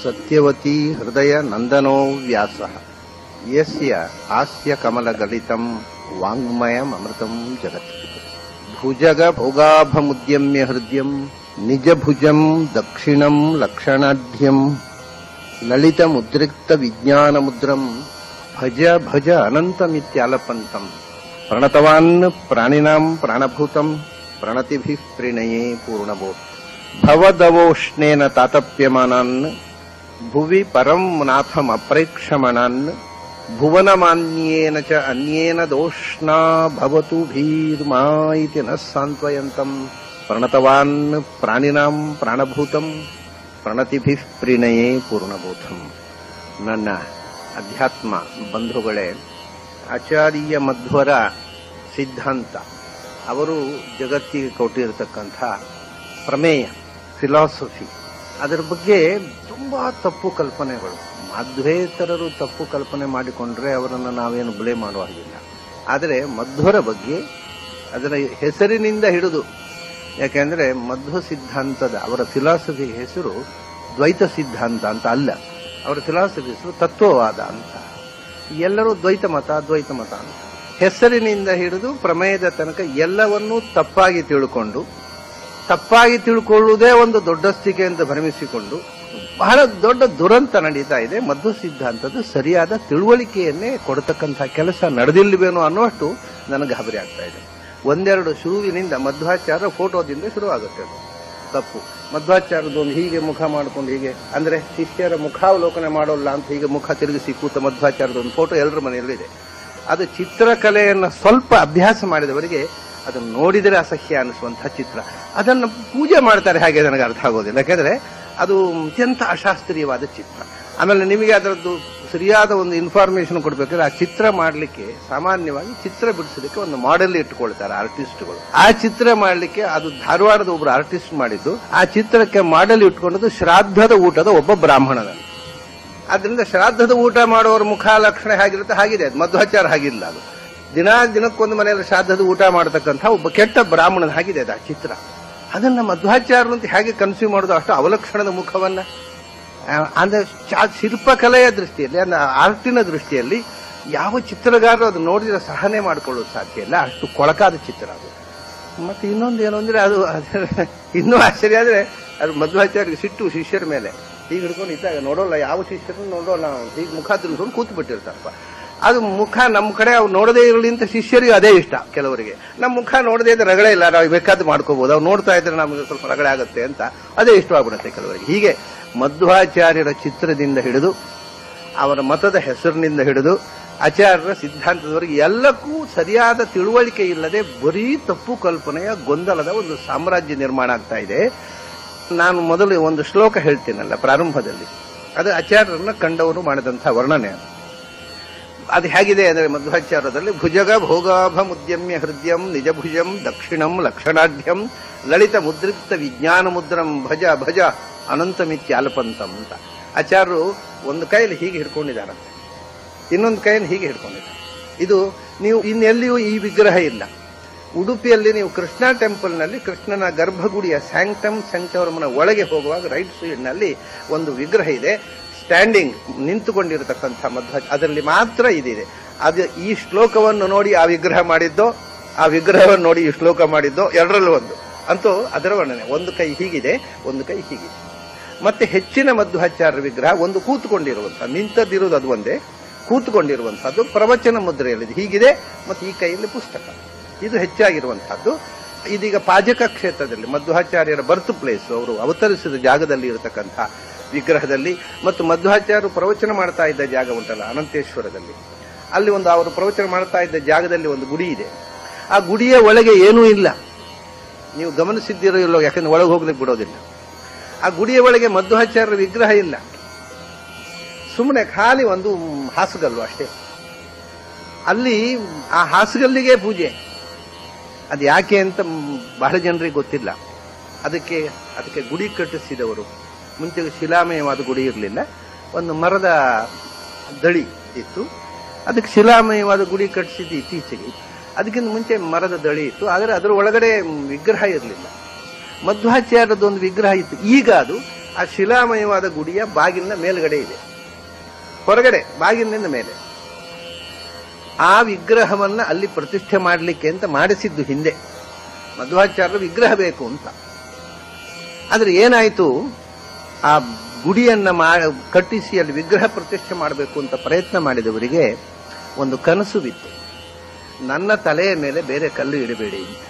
ಸತ್ಯವತಿ ಹೃದಯ ನಂದನೋ ವ್ಯಾಸ ಯಸ್ಯ ಹಾಸ್ಯ ಕಮಲ ಗಲಿತಂ ವಾಂಗ್ಮಯಂ ಅಮೃತಂ ಜಗತ್ ಭುಜಗ ಭೋಗಾಭಮುದ್ಯಮ್ಯ ಹೃದಯಂ ನಿಜ ಭುಜಂ ದಕ್ಷಿಣಂ ಲಕ್ಷಣಾಢ್ಯಂ ಲಲಿತ ಮುದ್ರಿಕ್ತ ವಿಜ್ಞಾನ ಮುದ್ರಂ ಭಜ ಭಜ ಅನಂತಮಿತ್ಯಾಲಪಂತಂ ಪ್ರಣತವಾನ್ ಪ್ರಾಣಿನಾಂ ಪ್ರಾಣಭೂತಂ ಪ್ರಣತಿಭಿಃ ಪ್ರಣಯೇ ಪೂರ್ಣಬೋಧ್ ಭವದವೋಷ್ಣೇನ ತಾತಪ್ಯಮಾನಾನ್ ಭುವಿ ಪರಂ ನಾಥಂ ಅಪ್ರೇಕ್ಷಮಣಾನ್ ಭುವನಮಾನ್ಯೇನ ಚ ಅನ್ಯೇನ ದೋಷ್ಣಾ ಭವತು ಭೀರ್ಮಾ ಇತಿ ನ ಸಾಂತ್ವಯಂತಂ ಪ್ರಣತವಾನ್ ಪ್ರಾಣಿನಾಂ ಪ್ರಾಣಭೂತಂ ಪ್ರಣತಿಭಿಃ ಪ್ರಣಯೇ ಪೂರ್ಣಬೋಧಂ. ನನ್ನ ಅಧ್ಯಾತ್ಮ ಬಂಧುಗಳೇ, ಆಚಾರ್ಯ ಮಧ್ವರ ಸಿದ್ಧಾಂತ ಅವರು ಜಗತ್ತಿಗೆ ಕೊಟ್ಟಿರತಕ್ಕಂಥ ಪ್ರಮೇಯ, ಫಿಲಾಸಫಿ, ಅದರ ಬಗ್ಗೆ ತುಂಬಾ ತಪ್ಪು ಕಲ್ಪನೆಗಳು. ಮಾಧ್ವೇತರರು ತಪ್ಪು ಕಲ್ಪನೆ ಮಾಡಿಕೊಂಡ್ರೆ ಅವರನ್ನು ನಾವೇನು ಬೆಲೆ ಮಾಡುವ ಹಾಗಿಲ್ಲ. ಆದರೆ ಮಧ್ವರ ಬಗ್ಗೆ ಅದರ ಹೆಸರಿನಿಂದ ಹಿಡಿದು, ಯಾಕೆಂದ್ರೆ ಮಧ್ವ ಸಿದ್ಧಾಂತದ ಅವರ ಫಿಲಾಸಫಿ ಹೆಸರು ದ್ವೈತ ಸಿದ್ಧಾಂತ ಅಂತ ಅಲ್ಲ, ಅವರ ಫಿಲಾಸಫಿ ಹೆಸರು ತತ್ವವಾದ ಅಂತ. ಎಲ್ಲರೂ ದ್ವೈತ ಮತ ಅದ್ವೈತ ಮತ ಅಂತ ಹೆಸರಿನಿಂದ ಹಿಡಿದು ಪ್ರಮೇಯದ ತನಕ ಎಲ್ಲವನ್ನೂ ತಪ್ಪಾಗಿ ತಿಳ್ಕೊಳ್ಳುವುದೇ ಒಂದು ದೊಡ್ಡಸ್ತಿಕೆ ಅಂತ ಭ್ರಮಿಸಿಕೊಂಡು ಬಹಳ ದೊಡ್ಡ ದುರಂತ ನಡೀತಾ ಇದೆ. ಮಧ್ವ ಸಿದ್ಧಾಂತದ ಸರಿಯಾದ ತಿಳುವಳಿಕೆಯನ್ನೇ ಕೊಡತಕ್ಕಂಥ ಕೆಲಸ ನಡೆದಿಲ್ಲವೇನೋ ಅನ್ನುವಷ್ಟು ನನಗೆ ಗಾಬರಿ ಆಗ್ತಾ ಇದೆ. ಒಂದೆರಡು ಶುರುವಿನಿಂದ ಮಧ್ವಾಚಾರ್ಯ ಫೋಟೋದಿಂದ ಶುರುವಾಗುತ್ತೆ. ಅದು ತಪ್ಪು. ಮಧ್ವಾಚಾರ್ಯದೊಂದು ಹೀಗೆ ಮುಖ ಮಾಡ್ಕೊಂಡು ಹೀಗೆ ಅಂದ್ರೆ ಶಿಷ್ಯರ ಮುಖಾವಲೋಕನೆ ಮಾಡೋಲ್ಲ ಅಂತ ಹೀಗೆ ಮುಖ ತಿರುಗಿಸಿ ಕೂತ ಮಧ್ವಾಚಾರ್ಯದೊಂದು ಫೋಟೋ ಎಲ್ಲರ ಮನೆಯಲ್ಲಿದೆ. ಅದು ಚಿತ್ರಕಲೆಯನ್ನು ಸ್ವಲ್ಪ ಅಭ್ಯಾಸ ಮಾಡಿದವರಿಗೆ ಅದನ್ನು ನೋಡಿದರೆ ಅಸಹ್ಯ ಅನಿಸುವಂತಹ ಚಿತ್ರ. ಅದನ್ನು ಪೂಜೆ ಮಾಡ್ತಾರೆ, ಹಾಗೆ ನನಗೆ ಅರ್ಥ ಆಗೋದಿಲ್ಲ. ಯಾಕೆಂದ್ರೆ ಅದು ಅತ್ಯಂತ ಅಶಾಸ್ತ್ರೀಯವಾದ ಚಿತ್ರ. ಆಮೇಲೆ ನಿಮಗೆ ಅದರದ್ದು ಸರಿಯಾದ ಒಂದು ಇನ್ಫಾರ್ಮೇಶನ್ ಕೊಡ್ಬೇಕಾದ್ರೆ ಆ ಚಿತ್ರ ಮಾಡಲಿಕ್ಕೆ ಸಾಮಾನ್ಯವಾಗಿ ಚಿತ್ರ ಬಿಡಿಸಲಿಕ್ಕೆ ಒಂದು ಮಾಡೆಲ್ ಇಟ್ಟುಕೊಳ್ತಾರೆ ಆರ್ಟಿಸ್ಟ್ಗಳು. ಆ ಚಿತ್ರ ಮಾಡಲಿಕ್ಕೆ ಅದು ಧಾರವಾಡದ ಒಬ್ಬರು ಆರ್ಟಿಸ್ಟ್ ಮಾಡಿದ್ದು. ಆ ಚಿತ್ರಕ್ಕೆ ಮಾಡೆಲ್ ಇಟ್ಕೊಂಡದ್ದು ಶ್ರಾದ್ದದ ಊಟದ ಒಬ್ಬ ಬ್ರಾಹ್ಮಣನ. ಅದರಿಂದ ಶ್ರಾದ್ದದ ಊಟ ಮಾಡುವವರ ಮುಖ ಲಕ್ಷಣ ಹೇಗಿರುತ್ತೆ ಹಾಗಿದೆ. ಅದು ಮಧ್ವಾಚಾರ ಹಾಗಿಲ್ಲ. ಅದು ದಿನಕ್ಕೊಂದು ಮನೆಯಲ್ಲಿ ಶ್ರಾದ್ದದ ಊಟ ಮಾಡತಕ್ಕಂಥ ಒಬ್ಬ ಕೆಟ್ಟ ಬ್ರಾಹ್ಮಣನ ಹಾಗಿದೆ ಅದು ಆ ಚಿತ್ರ. ಅದನ್ನ ಮಧ್ವಾಚಾರ್ಯರು ಅಂತ ಹೇಗೆ ಕನ್ಸ್ಯೂಮ್ ಮಾಡೋದು, ಅಷ್ಟು ಅವಲಕ್ಷಣದ ಮುಖವನ್ನ. ಅಂದ್ರೆ ಶಿಲ್ಪಕಲೆಯ ದೃಷ್ಟಿಯಲ್ಲಿ, ಅಂದ್ರೆ ಆರ್ಟಿನ ದೃಷ್ಟಿಯಲ್ಲಿ ಯಾವ ಚಿತ್ರಗಾರರು ಅದು ನೋಡಿದ್ರೆ ಸಹನೆ ಮಾಡಿಕೊಳ್ಳೋದು ಸಾಧ್ಯ ಇಲ್ಲ, ಅಷ್ಟು ಕೊಳಕಾದ ಚಿತ್ರ ಅದು. ಮತ್ತೆ ಇನ್ನೊಂದು ಏನು ಅಂದ್ರೆ ಅದು ಇನ್ನೂ ಆಶ್ಚರ್ಯ ಆದ್ರೆ ಅದು ಮಧ್ವಾಚಾರ್ಯರಿಗೆ ಸಿಟ್ಟು ಶಿಷ್ಯರ ಮೇಲೆ. ಹೀಗೆ ಹಿಡ್ಕೊಂಡು ಇದ್ದಾಗ ನೋಡೋಲ್ಲ, ಯಾವ ಶಿಷ್ಯರನ್ನು ನೋಡೋಲ್ಲ, ಹೀಗೆ ಮುಖ ತಿರುಗಿಸ್ಕೊಂಡು ಕೂತು ಬಿಟ್ಟಿರ್ತಾರಪ್ಪ. ಅದು ಮುಖ ನಮ್ಮ ಕಡೆ ಅವ್ರು ನೋಡದೇ ಇರಲಿ ಅಂತ ಶಿಷ್ಯರಿಗೆ ಅದೇ ಇಷ್ಟ. ಕೆಲವರಿಗೆ ನಮ್ಮ ಮುಖ ನೋಡದೇ ಇದ್ರೆ ರಗಳೆ ಇಲ್ಲ, ನಾವು ಬೇಕಾದ್ದು ಮಾಡ್ಕೋಬಹುದು, ಅವ್ರು ನೋಡ್ತಾ ಇದ್ರೆ ನಮಗೆ ಸ್ವಲ್ಪ ರಗಳೆ ಆಗುತ್ತೆ ಅಂತ ಅದೇ ಇಷ್ಟವಾಗ್ಬಿಡುತ್ತೆ ಕೆಲವರಿಗೆ. ಹೀಗೆ ಮಧ್ವಾಚಾರ್ಯರ ಚಿತ್ರದಿಂದ ಹಿಡಿದು ಅವರ ಮತದ ಹೆಸರಿನಿಂದ ಹಿಡಿದು ಆಚಾರ್ಯರ ಸಿದ್ಧಾಂತದವರೆಗೆ ಎಲ್ಲಕ್ಕೂ ಸರಿಯಾದ ತಿಳುವಳಿಕೆ ಇಲ್ಲದೆ ಬರೀ ತಪ್ಪು ಕಲ್ಪನೆಯ ಗೊಂದಲದ ಒಂದು ಸಾಮ್ರಾಜ್ಯ ನಿರ್ಮಾಣ ಆಗ್ತಾ ಇದೆ. ನಾನು ಮೊದಲು ಒಂದು ಶ್ಲೋಕ ಹೇಳ್ತೀನಲ್ಲ ಪ್ರಾರಂಭದಲ್ಲಿ, ಅದು ಆಚಾರ್ಯರನ್ನ ಕಂಡವರು ಮಾಡಿದಂತಹ ವರ್ಣನೆ. ಅದು ಹೇಗಿದೆ ಅಂದರೆ ಮಧ್ವಾಚಾರ್ಯದಲ್ಲಿ ಭುಜಗ ಭೋಗಾಭಮುದ್ಯಮ್ಯ ಹೃದಯಂ ನಿಜ ಭುಜಂ ದಕ್ಷಿಣಂ ಲಕ್ಷಣಾಢ್ಯಂ ಲಲಿತ ಮುದ್ರಿಕ್ತ ವಿಜ್ಞಾನ ಮುದ್ರಂ ಭಜ ಭಜ ಅನಂತಮಿತ್ಯಾಲಪಂತಂ ಅಂತ. ಆಚಾರ್ಯರು ಒಂದು ಕೈಯಲ್ಲಿ ಹೀಗೆ ಹಿಡ್ಕೊಂಡಿದ್ದಾರಂತೆ, ಇನ್ನೊಂದು ಕೈಯಲ್ಲಿ ಹೀಗೆ ಹಿಡ್ಕೊಂಡಿದ್ದಾರೆ. ಇದು ನೀವು ಇನ್ನೆಲ್ಲಿಯೂ ಈ ವಿಗ್ರಹ ಇಲ್ಲ. ಉಡುಪಿಯಲ್ಲಿ ನೀವು ಕೃಷ್ಣ ಟೆಂಪಲ್ನಲ್ಲಿ ಕೃಷ್ಣನ ಗರ್ಭಗುಡಿಯ ಸ್ಯಾಂಕ್ಟಮ್ ಸೆಂಕ್ಟೋರಮ್ನ ಒಳಗೆ ಹೋಗುವಾಗ ರೈಟ್ ಸೈಡ್ನಲ್ಲಿ ಒಂದು ವಿಗ್ರಹ ಇದೆ, ಸ್ಟ್ಯಾಂಡಿಂಗ್ ನಿಂತುಕೊಂಡಿರತಕ್ಕಂಥ ಮಧ್ವಾಚಾರ್ಯ. ಅದರಲ್ಲಿ ಮಾತ್ರ ಇದಿದೆ. ಅದು ಈ ಶ್ಲೋಕವನ್ನು ನೋಡಿ ಆ ವಿಗ್ರಹ ಮಾಡಿದ್ದೋ, ಆ ವಿಗ್ರಹವನ್ನು ನೋಡಿ ಈ ಶ್ಲೋಕ ಮಾಡಿದ್ದೋ, ಎರಡರಲ್ಲೂ ಒಂದು. ಅಂತೂ ಅದರ ವರ್ಣನೆ. ಒಂದು ಕೈ ಹೀಗಿದೆ, ಒಂದು ಕೈ ಹೀಗಿದೆ. ಮತ್ತೆ ಹೆಚ್ಚಿನ ಮಧ್ವಾಚಾರ್ಯ ವಿಗ್ರಹ ಒಂದು ಕೂತ್ಕೊಂಡಿರುವಂತಹ, ನಿಂತದ್ದಿರುವುದು ಅದು ಒಂದೇ, ಕೂತ್ಕೊಂಡಿರುವಂತಹದ್ದು ಪ್ರವಚನ ಮುದ್ರೆಯಲ್ಲಿ ಹೀಗಿದೆ. ಮತ್ತೆ ಈ ಕೈಯಲ್ಲಿ ಪುಸ್ತಕ, ಇದು ಹೆಚ್ಚಾಗಿರುವಂತಹದ್ದು. ಇದೀಗ ಪಾಜಕ ಕ್ಷೇತ್ರದಲ್ಲಿ ಮಧ್ವಾಚಾರ್ಯರ ಬರ್ತ್ ಪ್ಲೇಸ್, ಅವರು ಅವತರಿಸಿದ ಜಾಗದಲ್ಲಿ ಇರತಕ್ಕಂಥ ವಿಗ್ರಹದಲ್ಲಿ, ಮತ್ತು ಮಧ್ವಾಚಾರ್ಯರು ಪ್ರವಚನ ಮಾಡ್ತಾ ಇದ್ದ ಜಾಗ ಉಂಟಲ್ಲ ಅನಂತೇಶ್ವರದಲ್ಲಿ, ಅಲ್ಲಿ ಒಂದು ಅವರು ಪ್ರವಚನ ಮಾಡ್ತಾ ಇದ್ದ ಜಾಗದಲ್ಲಿ ಒಂದು ಗುಡಿ ಇದೆ. ಆ ಗುಡಿಯ ಒಳಗೆ ಏನೂ ಇಲ್ಲ, ನೀವು ಗಮನಿಸಿದ್ದೀರೋ ಇಲ್ಲೋ, ಯಾಕಂದ್ರೆ ಒಳಗೆ ಹೋಗ್ಲಿಕ್ಕೆ ಬಿಡೋದಿಲ್ಲ. ಆ ಗುಡಿಯ ಒಳಗೆ ಮಧ್ವಾಚಾರ್ಯರ ವಿಗ್ರಹ ಇಲ್ಲ, ಸುಮ್ಮನೆ ಖಾಲಿ ಒಂದು ಹಾಸುಗಲ್ಲು ಅಷ್ಟೇ. ಅಲ್ಲಿ ಆ ಹಾಸುಗಲ್ಲಿಗೆ ಪೂಜೆ. ಅದು ಯಾಕೆ ಅಂತ ಬಹಳ ಜನರಿಗೆ ಗೊತ್ತಿಲ್ಲ. ಅದಕ್ಕೆ ಗುಡಿ ಕಟ್ಟಿಸಿದವರು ಮುಂಚೆ ಶಿಲಾಮಯವಾದ ಗುಡಿ ಇರಲಿಲ್ಲ, ಒಂದು ಮರದ ದಳಿ ಇತ್ತು. ಅದಕ್ಕೆ ಶಿಲಾಮಯವಾದ ಗುಡಿ ಕಟ್ಟಿಸಿದ್ದು ಇತ್ತೀಚೆಗೆ. ಅದಕ್ಕಿಂತ ಮುಂಚೆ ಮರದ ದಳಿ ಇತ್ತು, ಆದರೆ ಅದರ ಒಳಗಡೆ ವಿಗ್ರಹ ಇರಲಿಲ್ಲ. ಮಧ್ವಾಚಾರ್ಯದೊಂದು ವಿಗ್ರಹ ಇತ್ತು. ಈಗ ಅದು ಆ ಶಿಲಾಮಯವಾದ ಗುಡಿಯ ಬಾಗಿಲಿನ ಮೇಲ್ಗಡೆ ಇದೆ, ಹೊರಗಡೆ ಬಾಗಿಲಿನಿಂದ ಮೇಲೆ. ಆ ವಿಗ್ರಹವನ್ನ ಅಲ್ಲಿ ಪ್ರತಿಷ್ಠೆ ಮಾಡಲಿಕ್ಕೆ ಅಂತ ಮಾಡಿಸಿದ್ದು ಹಿಂದೆ, ಮಧ್ವಾಚಾರ್ಯರು ವಿಗ್ರಹ ಬೇಕು ಅಂತ. ಆದ್ರೆ ಏನಾಯ್ತು, ಆ ಗುಡಿಯನ್ನ ಕಟ್ಟಿಸಿ ಅಲ್ಲಿ ವಿಗ್ರಹ ಪ್ರತಿಷ್ಠೆ ಮಾಡಬೇಕು ಅಂತ ಪ್ರಯತ್ನ ಮಾಡಿದವರಿಗೆ ಒಂದು ಕನಸು ಬಿತ್ತು, ನನ್ನ ತಲೆಯ ಮೇಲೆ ಬೇರೆ ಕಲ್ಲು ಇಡಬೇಡಿ ಅಂತ.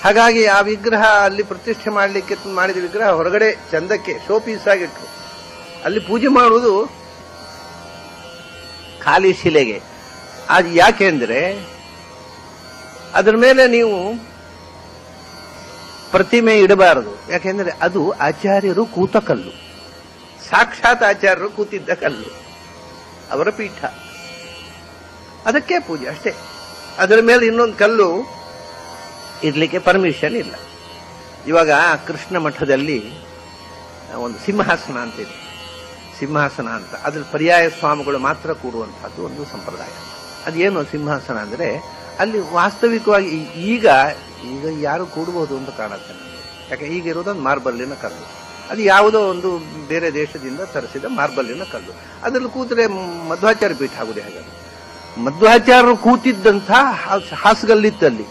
ಹಾಗಾಗಿ ಆ ವಿಗ್ರಹ ಅಲ್ಲಿ ಪ್ರತಿಷ್ಠೆ ಮಾಡಲಿಕ್ಕೆ ಮಾಡಿದ ವಿಗ್ರಹ ಹೊರಗಡೆ ಚಂದಕ್ಕೆ ಶೋ ಪೀಸ್ ಆಗಿಟ್ರು. ಅಲ್ಲಿ ಪೂಜೆ ಮಾಡುವುದು ಖಾಲಿ ಶಿಲೆಗೆ. ಅದು ಯಾಕೆಂದ್ರೆ ಅದರ ಮೇಲೆ ನೀವು ಪ್ರತಿಮೆ ಇಡಬಾರದು, ಯಾಕೆಂದ್ರೆ ಅದು ಆಚಾರ್ಯರು ಕೂತ ಕಲ್ಲು, ಸಾಕ್ಷಾತ್ ಆಚಾರ್ಯರು ಕೂತಿದ್ದ ಕಲ್ಲು, ಅವರ ಪೀಠ, ಅದಕ್ಕೆ ಪೂಜೆ ಅಷ್ಟೇ. ಅದರ ಮೇಲೆ ಇನ್ನೊಂದು ಕಲ್ಲು ಇರ್ಲಿಕ್ಕೆ ಪರ್ಮಿಷನ್ ಇಲ್ಲ. ಇವಾಗ ಕೃಷ್ಣ ಮಠದಲ್ಲಿ ಒಂದು ಸಿಂಹಾಸನ ಅಂತಿದೆ, ಸಿಂಹಾಸನ ಅಂತ, ಅದ್ರ ಪರ್ಯಾಯ ಸ್ವಾಮಿಗಳು ಮಾತ್ರ ಕೂಡುವಂತಹದ್ದು ಒಂದು ಸಂಪ್ರದಾಯ. ಅದೇನು ಸಿಂಹಾಸನ ಅಂದ್ರೆ ಅಲ್ಲಿ ವಾಸ್ತವಿಕವಾಗಿ ಈಗ ಈಗ ಯಾರು ಕೂಡಬಹುದು ಅಂತ ಕಾಣುತ್ತೆ ನನಗೆ. ಯಾಕೆ ಈಗ ಇರೋದೊಂದು ಮಾರ್ಬಲ್ಲಿನ ಕಲ್ಲು, ಅದು ಯಾವುದೋ ಒಂದು ಬೇರೆ ದೇಶದಿಂದ ತರಿಸಿದ ಮಾರ್ಬಲ್ಲಿನ ಕಲ್ಲು, ಅದ್ರಲ್ಲಿ ಕೂತ್ರೆ ಮಧ್ವಾಚಾರ್ಯ ಪೀಠ ಆಗುದೇ. ಹಾಗಾದ್ರೆ ಮಧ್ವಾಚಾರ್ಯರು ಕೂತಿದ್ದಂಥ ಹಾಸುಗಲ್ಲಿತ್ತಲ್ಲಿ,